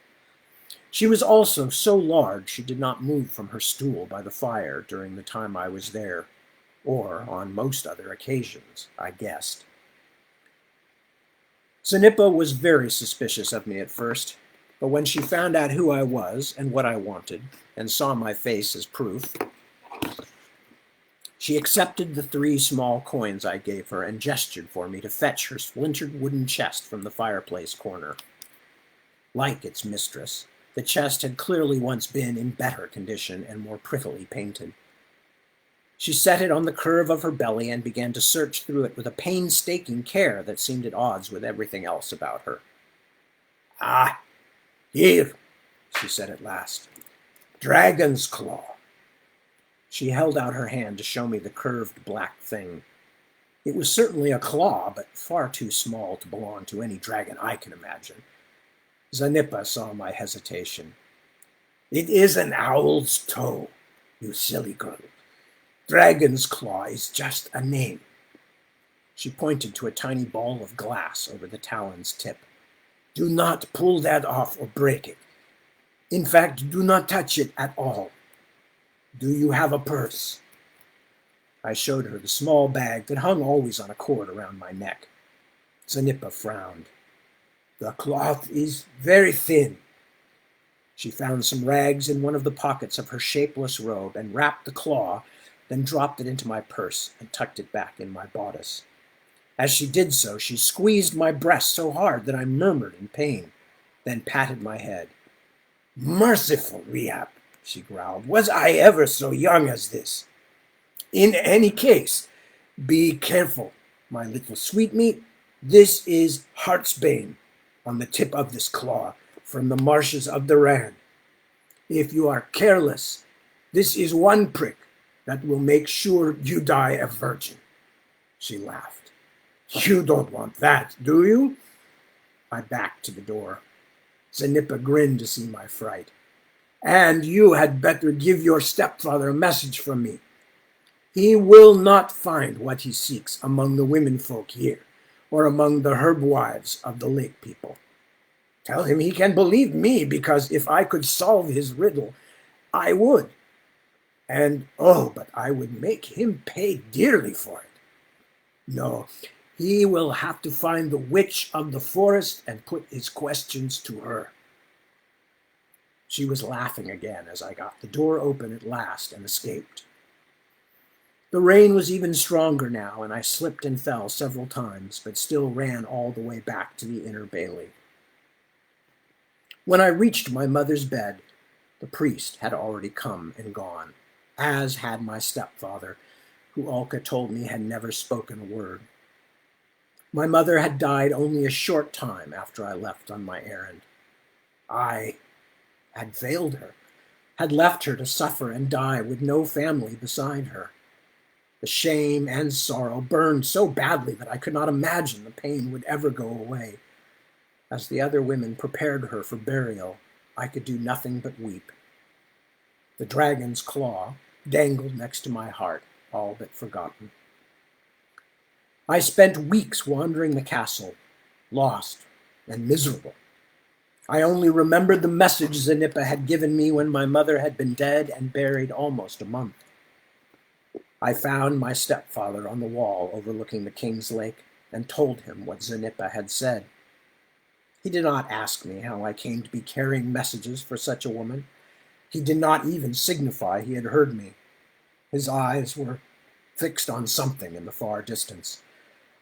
She was also so large she did not move from her stool by the fire during the time I was there, or on most other occasions, I guessed. Zanippa was very suspicious of me at first, but when she found out who I was and what I wanted, and saw my face as proof, she accepted the 3 small coins I gave her and gestured for me to fetch her splintered wooden chest from the fireplace corner. Like its mistress, the chest had clearly once been in better condition and more prettily painted. She set it on the curve of her belly and began to search through it with a painstaking care that seemed at odds with everything else about her. "Ah, here," she said at last. "Dragon's claw." She held out her hand to show me the curved black thing. It was certainly a claw, but far too small to belong to any dragon I can imagine. Zanipa saw my hesitation. "It is an owl's toe, you silly girl. Dragon's claw is just a name." She pointed to a tiny ball of glass over the talon's tip. "Do not pull that off or break it. In fact, do not touch it at all. Do you have a purse?" I showed her the small bag that hung always on a cord around my neck. Zanipa frowned. "The cloth is very thin." She found some rags in one of the pockets of her shapeless robe and wrapped the claw, then dropped it into my purse and tucked it back in my bodice. As she did so, she squeezed my breast so hard that I murmured in pain, then patted my head. "Merciful Rehab," she growled. "Was I ever so young as this? In any case, be careful, my little sweetmeat. This is heartsbane on the tip of this claw from the marshes of the Rand. If you are careless, this is one prick that will make sure you die a virgin." She laughed. "You don't want that, do you?" I backed to the door. Zanipa grinned to see my fright. "And you had better give your stepfather a message from me. He will not find what he seeks among the womenfolk here, or among the herb wives of the lake people. Tell him he can believe me, because if I could solve his riddle, I would. And, oh, but I would make him pay dearly for it. No, he will have to find the witch of the forest and put his questions to her." She was laughing again as I got the door open at last and escaped. The rain was even stronger now, and I slipped and fell several times, but still ran all the way back to the inner bailey. When I reached my mother's bed, the priest had already come and gone, as had my stepfather, who Alka told me had never spoken a word. My mother had died only a short time after I left on my errand. I had failed her, had left her to suffer and die with no family beside her. The shame and sorrow burned so badly that I could not imagine the pain would ever go away. As the other women prepared her for burial, I could do nothing but weep. The dragon's claw dangled next to my heart, all but forgotten. I spent weeks wandering the castle, lost and miserable. I only remembered the message Zanipa had given me when my mother had been dead and buried almost a month. I found my stepfather on the wall overlooking the King's Lake and told him what Zanipa had said. He did not ask me how I came to be carrying messages for such a woman. He did not even signify he had heard me. His eyes were fixed on something in the far distance,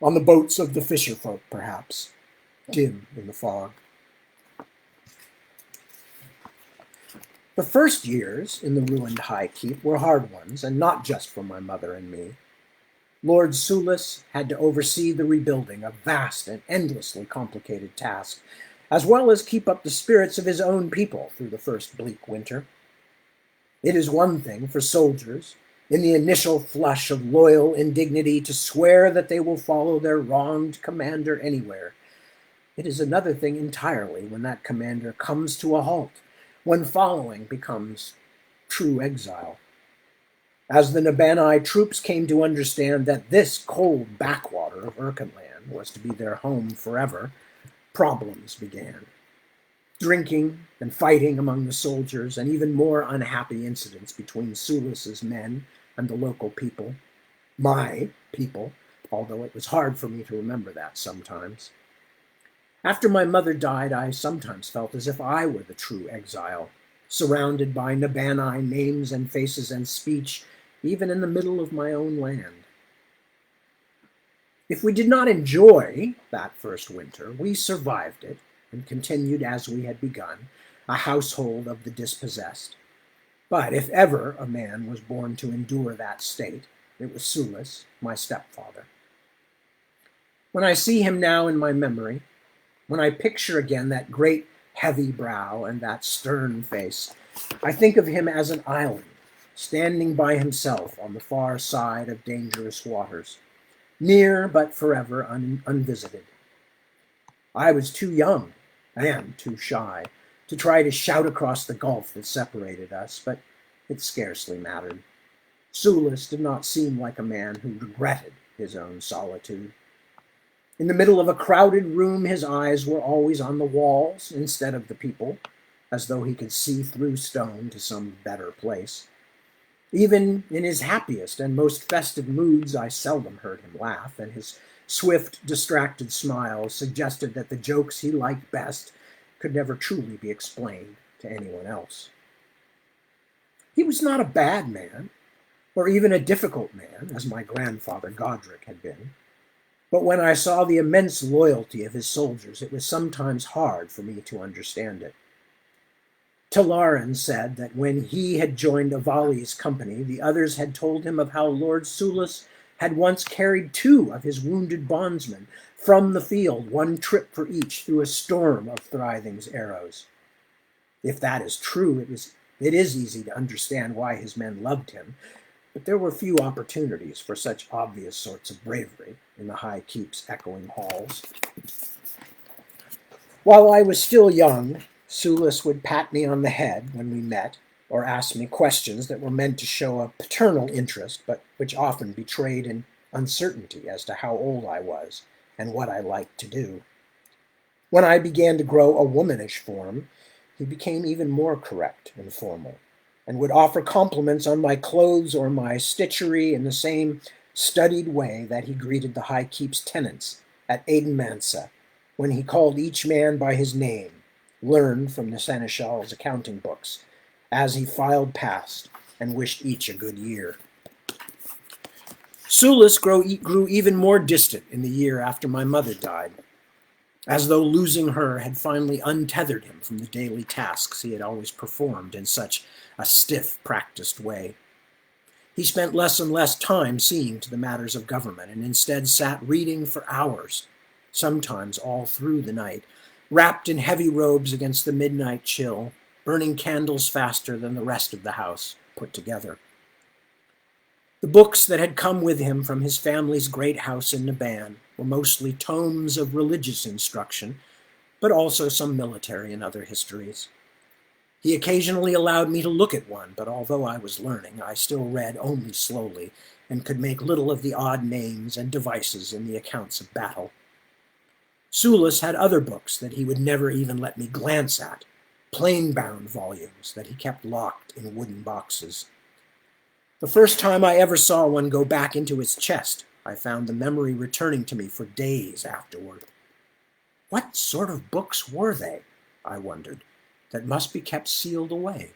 on the boats of the fisher folk, perhaps, dim in the fog. The first years in the ruined High Keep were hard ones, and not just for my mother and me. Lord Sulis had to oversee the rebuilding, a vast and endlessly complicated task, as well as keep up the spirits of his own people through the first bleak winter. It is one thing for soldiers, in the initial flush of loyal indignity, to swear that they will follow their wronged commander anywhere. It is another thing entirely when that commander comes to a halt, when following becomes true exile. As the Nabanai troops came to understand that this cold backwater of Urkenland was to be their home forever, problems began. Drinking and fighting among the soldiers, and even more unhappy incidents between Sulis's men and the local people. My people, although it was hard for me to remember that sometimes. After my mother died, I sometimes felt as if I were the true exile, surrounded by Nabanai names and faces and speech, even in the middle of my own land. If we did not enjoy that first winter, we survived it and continued as we had begun, a household of the dispossessed. But if ever a man was born to endure that state, it was Sulis, my stepfather. When I see him now in my memory, when I picture again that great heavy brow and that stern face, I think of him as an island, standing by himself on the far side of dangerous waters, near but forever unvisited. I was too young and too shy to try to shout across the gulf that separated us, but it scarcely mattered. Sulis did not seem like a man who regretted his own solitude. In the middle of a crowded room, his eyes were always on the walls instead of the people, as though he could see through stone to some better place. Even in his happiest and most festive moods, I seldom heard him laugh, and his swift, distracted smile suggested that the jokes he liked best could never truly be explained to anyone else. He was not a bad man, or even a difficult man, as my grandfather Godric had been. But when I saw the immense loyalty of his soldiers, it was sometimes hard for me to understand it. Talarin said that when he had joined Avali's company, the others had told him of how Lord Sulis had once carried 2 of his wounded bondsmen from the field, 1 trip for each, through a storm of Thrithing's arrows. If that is true, it is easy to understand why his men loved him, but there were few opportunities for such obvious sorts of bravery in the High Keep's echoing halls. While I was still young, Sulis would pat me on the head when we met, or ask me questions that were meant to show a paternal interest, but which often betrayed an uncertainty as to how old I was and what I liked to do. When I began to grow a womanish form, he became even more correct and formal, and would offer compliments on my clothes or my stitchery in the same studied way that he greeted the High Keep's tenants at Aidenmansa, when he called each man by his name, learned from the Seneschal's accounting books, as he filed past and wished each a good year. Sulis grew even more distant in the year after my mother died, as though losing her had finally untethered him from the daily tasks he had always performed in such a stiff, practiced way. He spent less and less time seeing to the matters of government, and instead sat reading for hours, sometimes all through the night, wrapped in heavy robes against the midnight chill, burning candles faster than the rest of the house put together. The books that had come with him from his family's great house in Naban were mostly tomes of religious instruction, but also some military and other histories. He occasionally allowed me to look at one, but although I was learning, I still read only slowly and could make little of the odd names and devices in the accounts of battle. Sulis had other books that he would never even let me glance at, plain-bound volumes that he kept locked in wooden boxes. The first time I ever saw one go back into its chest, I found the memory returning to me for days afterward. What sort of books were they, I wondered, that must be kept sealed away?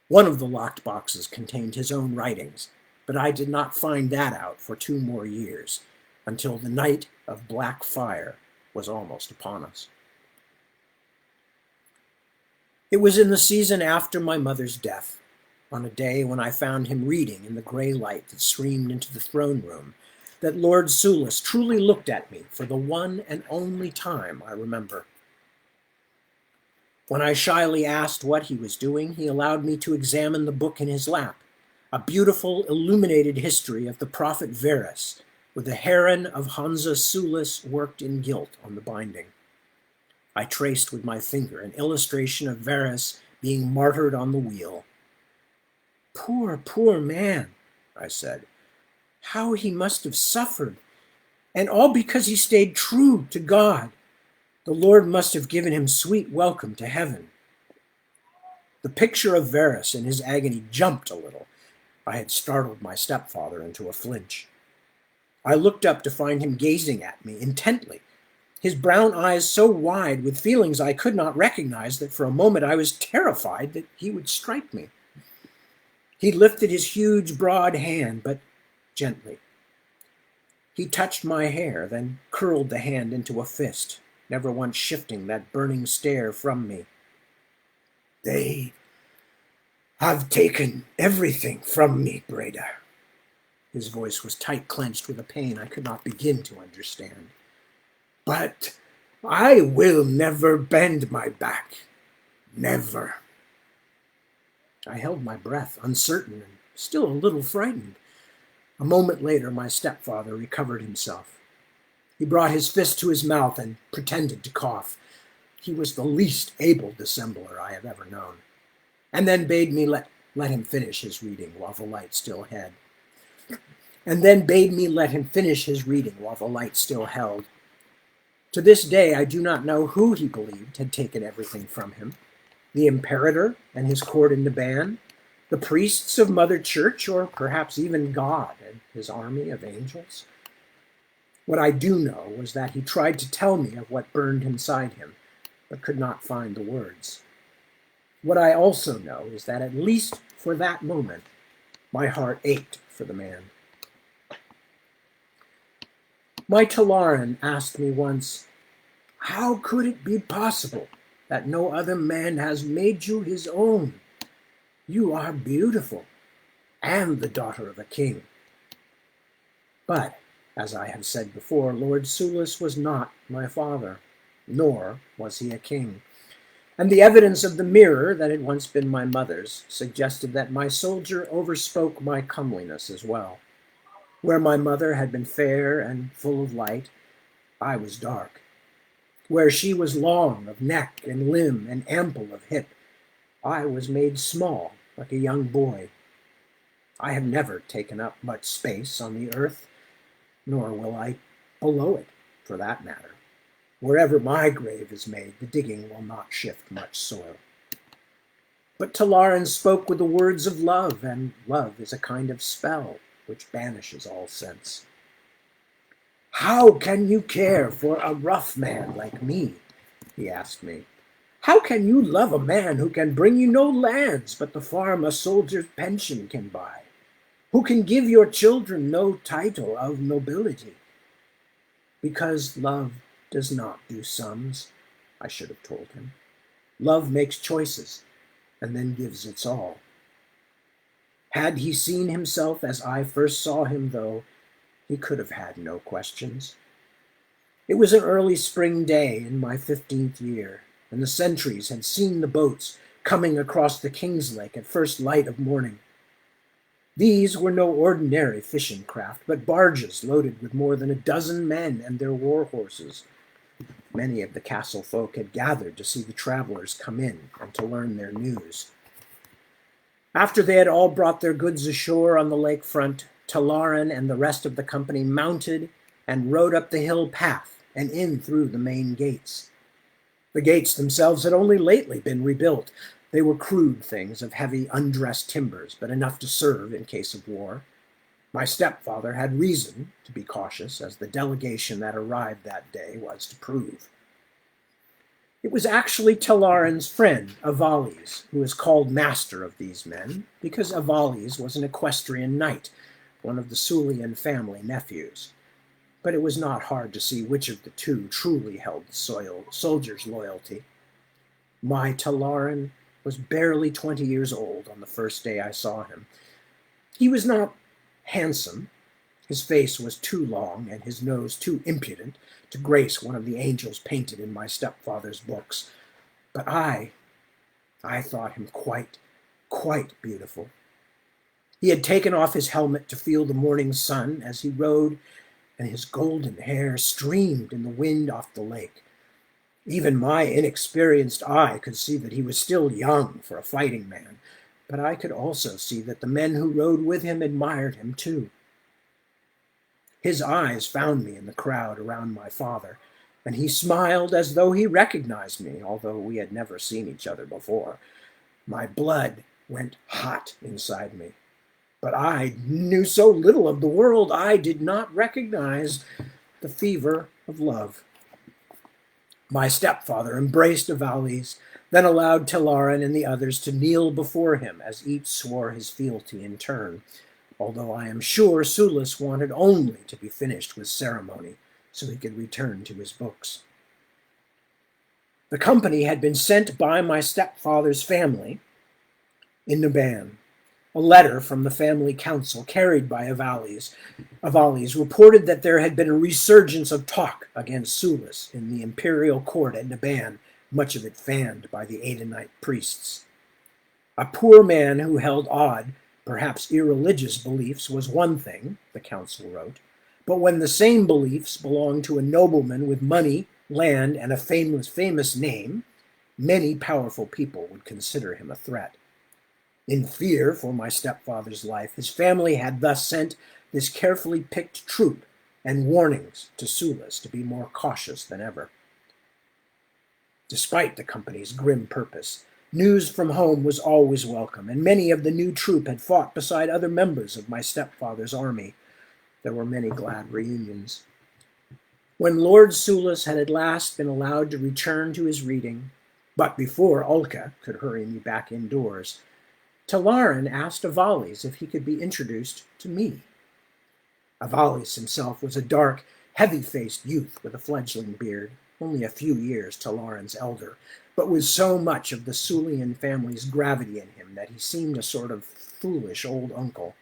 One of the locked boxes contained his own writings, but I did not find that out for 2 more years, until the night of black fire was almost upon us. It was in the season after my mother's death, on a day when I found him reading in the gray light that streamed into the throne room, that Lord Sulis truly looked at me for the one and only time I remember. When I shyly asked what he was doing, he allowed me to examine the book in his lap, a beautiful illuminated history of the prophet Verus, with the heron of Hansa Sulis worked in gilt on the binding. I traced with my finger an illustration of Verus being martyred on the wheel. "Poor, poor man," I said. "How he must have suffered, and all because he stayed true to God. The Lord must have given him sweet welcome to heaven." The picture of Verus in his agony jumped a little. I had startled my stepfather into a flinch. I looked up to find him gazing at me intently, his brown eyes so wide with feelings I could not recognize that for a moment I was terrified that he would strike me. He lifted his huge, broad hand, but gently. He touched my hair, then curled the hand into a fist, never once shifting that burning stare from me. They have taken everything from me, Breda. His voice was tight clenched with a pain I could not begin to understand. But I will never bend my back. Never. I held my breath, uncertain and still a little frightened. A moment later, my stepfather recovered himself. He brought his fist to his mouth and pretended to cough. He was the least able dissembler I have ever known, and then bade me let him finish his reading while the light still held. To this day, I do not know who he believed had taken everything from him: the imperator and his court in Naban, the priests of Mother Church, or perhaps even God and his army of angels. What I do know was that he tried to tell me of what burned inside him, but could not find the words. What I also know is that at least for that moment, my heart ached for the man. My Talaran asked me once, "How could it be possible that no other man has made you his own? You are beautiful, and the daughter of a king." But, as I have said before, Lord Sulis was not my father, nor was he a king. And the evidence of the mirror that had once been my mother's suggested that my soldier overspoke my comeliness as well. Where my mother had been fair and full of light, I was dark. Where she was long of neck and limb and ample of hip, I was made small like a young boy. I have never taken up much space on the earth, nor will I below it, for that matter. Wherever my grave is made, the digging will not shift much soil. But Talaran spoke with the words of love, and love is a kind of spell which banishes all sense. "How can you care for a rough man like me?" he asked me. "How can you love a man who can bring you no lands but the farm a soldier's pension can buy? Who can give your children no title of nobility?" "Because love does not do sums," I should have told him. "Love makes choices and then gives its all." Had he seen himself as I first saw him, though, he could have had no questions. It was an early spring day in my 15th year, and the sentries had seen the boats coming across the King's Lake at first light of morning. These were no ordinary fishing craft, but barges loaded with more than a dozen men and their war horses. Many of the castle folk had gathered to see the travelers come in and to learn their news. After they had all brought their goods ashore on the lakefront, Talaran and the rest of the company mounted and rode up the hill path and in through the main gates. The gates themselves had only lately been rebuilt. They were crude things of heavy, undressed timbers, but enough to serve in case of war. My stepfather had reason to be cautious, as the delegation that arrived that day was to prove. It was actually Talaran's friend, Avales, who was called master of these men, because Avales was an equestrian knight, one of the Sulian family nephews. But it was not hard to see which of the two truly held the soldier's loyalty. My Talaran was barely 20 years old on the first day I saw him. He was not handsome. His face was too long and his nose too impudent to grace one of the angels painted in my stepfather's books. But I thought him quite beautiful. He had taken off his helmet to feel the morning sun as he rode, and his golden hair streamed in the wind off the lake. Even my inexperienced eye could see that he was still young for a fighting man, but I could also see that the men who rode with him admired him too. His eyes found me in the crowd around my father, and he smiled as though he recognized me, although we had never seen each other before. My blood went hot inside me, but I knew so little of the world I did not recognize the fever of love. My stepfather embraced Avales, then allowed Talaran and the others to kneel before him as each swore his fealty in turn, although I am sure Sulis wanted only to be finished with ceremony so he could return to his books. The company had been sent by my stepfather's family in Naban. A letter from the family council carried by Avalis reported that there had been a resurgence of talk against Sulis in the imperial court at Naban, much of it fanned by the Adonite priests. A poor man who held odd, perhaps irreligious beliefs was one thing, the council wrote, but when the same beliefs belonged to a nobleman with money, land, and a famous name, many powerful people would consider him a threat. In fear for my stepfather's life, his family had thus sent this carefully picked troop and warnings to Sulis to be more cautious than ever. Despite the company's grim purpose, news from home was always welcome, and many of the new troop had fought beside other members of my stepfather's army. There were many glad reunions. When Lord Sulis had at last been allowed to return to his reading, but before Ulka could hurry me back indoors, Talarin asked Avalis if he could be introduced to me. Avalis himself was a dark, heavy-faced youth with a fledgling beard, only a few years Talarin's elder, but with so much of the Sulian family's gravity in him that he seemed a sort of foolish old uncle.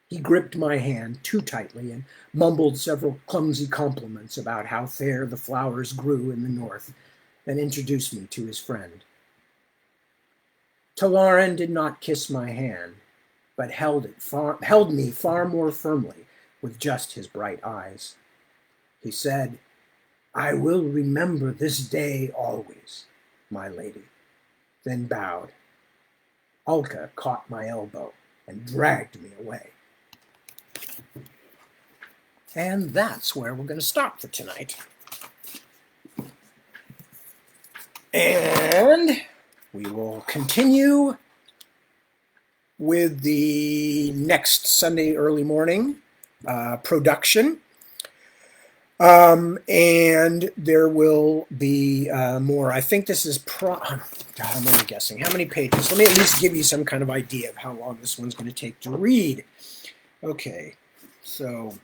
He gripped my hand too tightly and mumbled several clumsy compliments about how fair the flowers grew in the north, then introduced me to his friend. Talarin did not kiss my hand, but held me far more firmly with just his bright eyes. He said, "I will remember this day always, my lady," then bowed. Ulka caught my elbow and dragged me away. And that's where we're going to stop for tonight. And we will continue with the next Sunday early morning production. And there will be more. I think this is God, I'm only guessing. How many pages? Let me at least give you some kind of idea of how long this one's going to take to read. Okay, so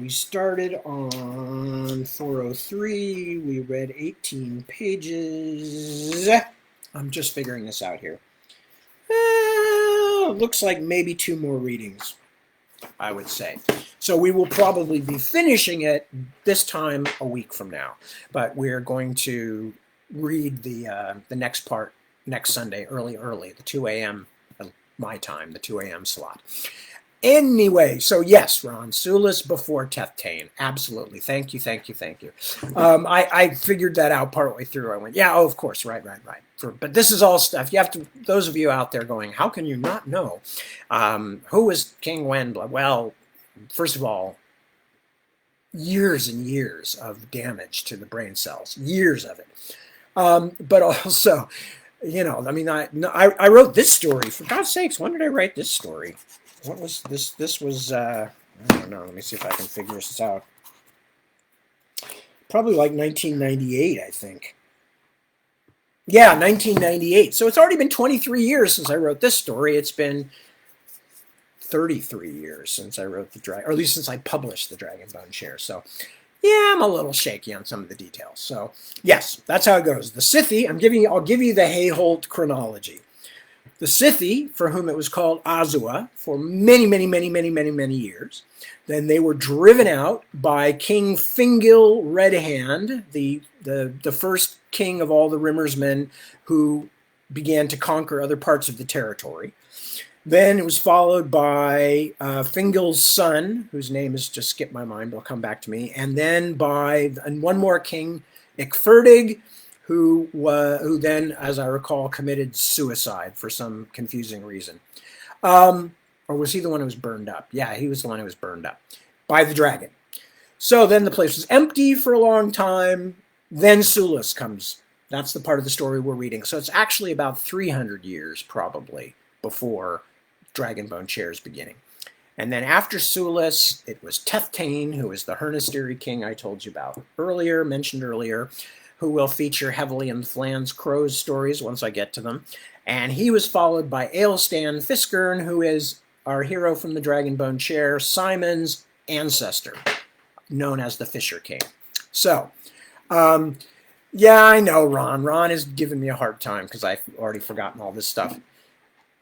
we started on 403. We read 18 pages. I'm just figuring this out here. Looks like maybe 2 more readings, I would say. So we will probably be finishing it this time a week from now. But we're going to read the next part next Sunday, early, the 2 a.m. my time, the 2 a.m. slot. Anyway, so yes, Ron, Sulis before Pt.1. Absolutely. Thank you. I figured that out partway through. I went, yeah, oh, of course, right. But this is all stuff. You have to, those of you out there going, how can you not know? Who was King Wenbla? Well, first of all, years and years of damage to the brain cells, years of it. But also, you know, I mean, I wrote this story. For God's sakes, when did I write this story? What was this? This was, I don't know. Let me see if I can figure this out. Probably like 1998, I think. Yeah, 1998. So it's already been 23 years since I wrote this story. It's been 33 years since I wrote or at least since I published the Dragonbone Share. So yeah, I'm a little shaky on some of the details. So yes, that's how it goes. The Scythi, I'll give you the Hayholt chronology. The Scythi, for whom it was called Azua for many years. Then they were driven out by King Fingil Red Hand, the first king of all the Rimmer's men who began to conquer other parts of the territory. Then it was followed by Fingil's son, whose name has just skipped my mind, but will come back to me, and then by one more king, Icferdig, who then, as I recall, committed suicide for some confusing reason. Or was he the one who was burned up? Yeah, he was the one who was burned up by the dragon. So then the place was empty for a long time. Then Sulis comes. That's the part of the story we're reading. So it's actually about 300 years, probably, before Dragonbone Chair's beginning. And then after Sulis, it was Pt.1, who was the Hernestiri king I told you about mentioned earlier, who will feature heavily in Flan's Crow's stories once I get to them. And he was followed by Aelstan Fiskern, who is our hero from the Dragonbone Chair, Simon's ancestor, known as the Fisher King. So, yeah, I know, Ron. Ron is giving me a hard time because I've already forgotten all this stuff.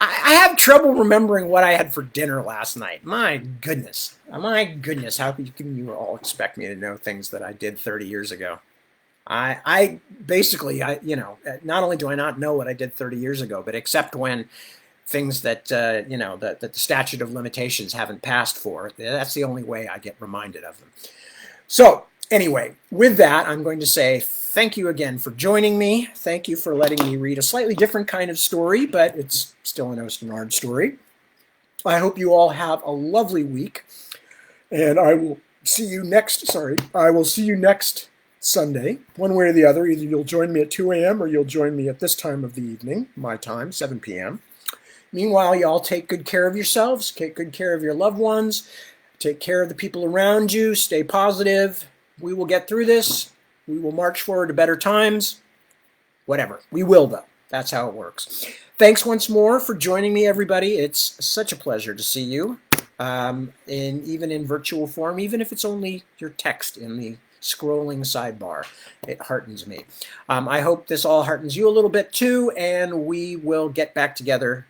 I have trouble remembering what I had for dinner last night. My goodness. My goodness. How can you all expect me to know things that I did 30 years ago? I basically, not only do I not know what I did 30 years ago, but except when things that, that the statute of limitations haven't passed for, that's the only way I get reminded of them. So anyway, with that, I'm going to say thank you again for joining me. Thank you for letting me read a slightly different kind of story, but it's still an Osternaard story. I hope you all have a lovely week, and I will see you next Sunday, one way or the other. Either you'll join me at 2 a.m. or you'll join me at this time of the evening, my time, 7 p.m. Meanwhile, y'all take good care of yourselves, take good care of your loved ones, take care of the people around you, stay positive. We will get through this. We will march forward to better times. Whatever. We will, though. That's how it works. Thanks once more for joining me, everybody. It's such a pleasure to see you, even in virtual form, even if it's only your text in the scrolling sidebar. It heartens me. I hope this all heartens you a little bit too, and we will get back together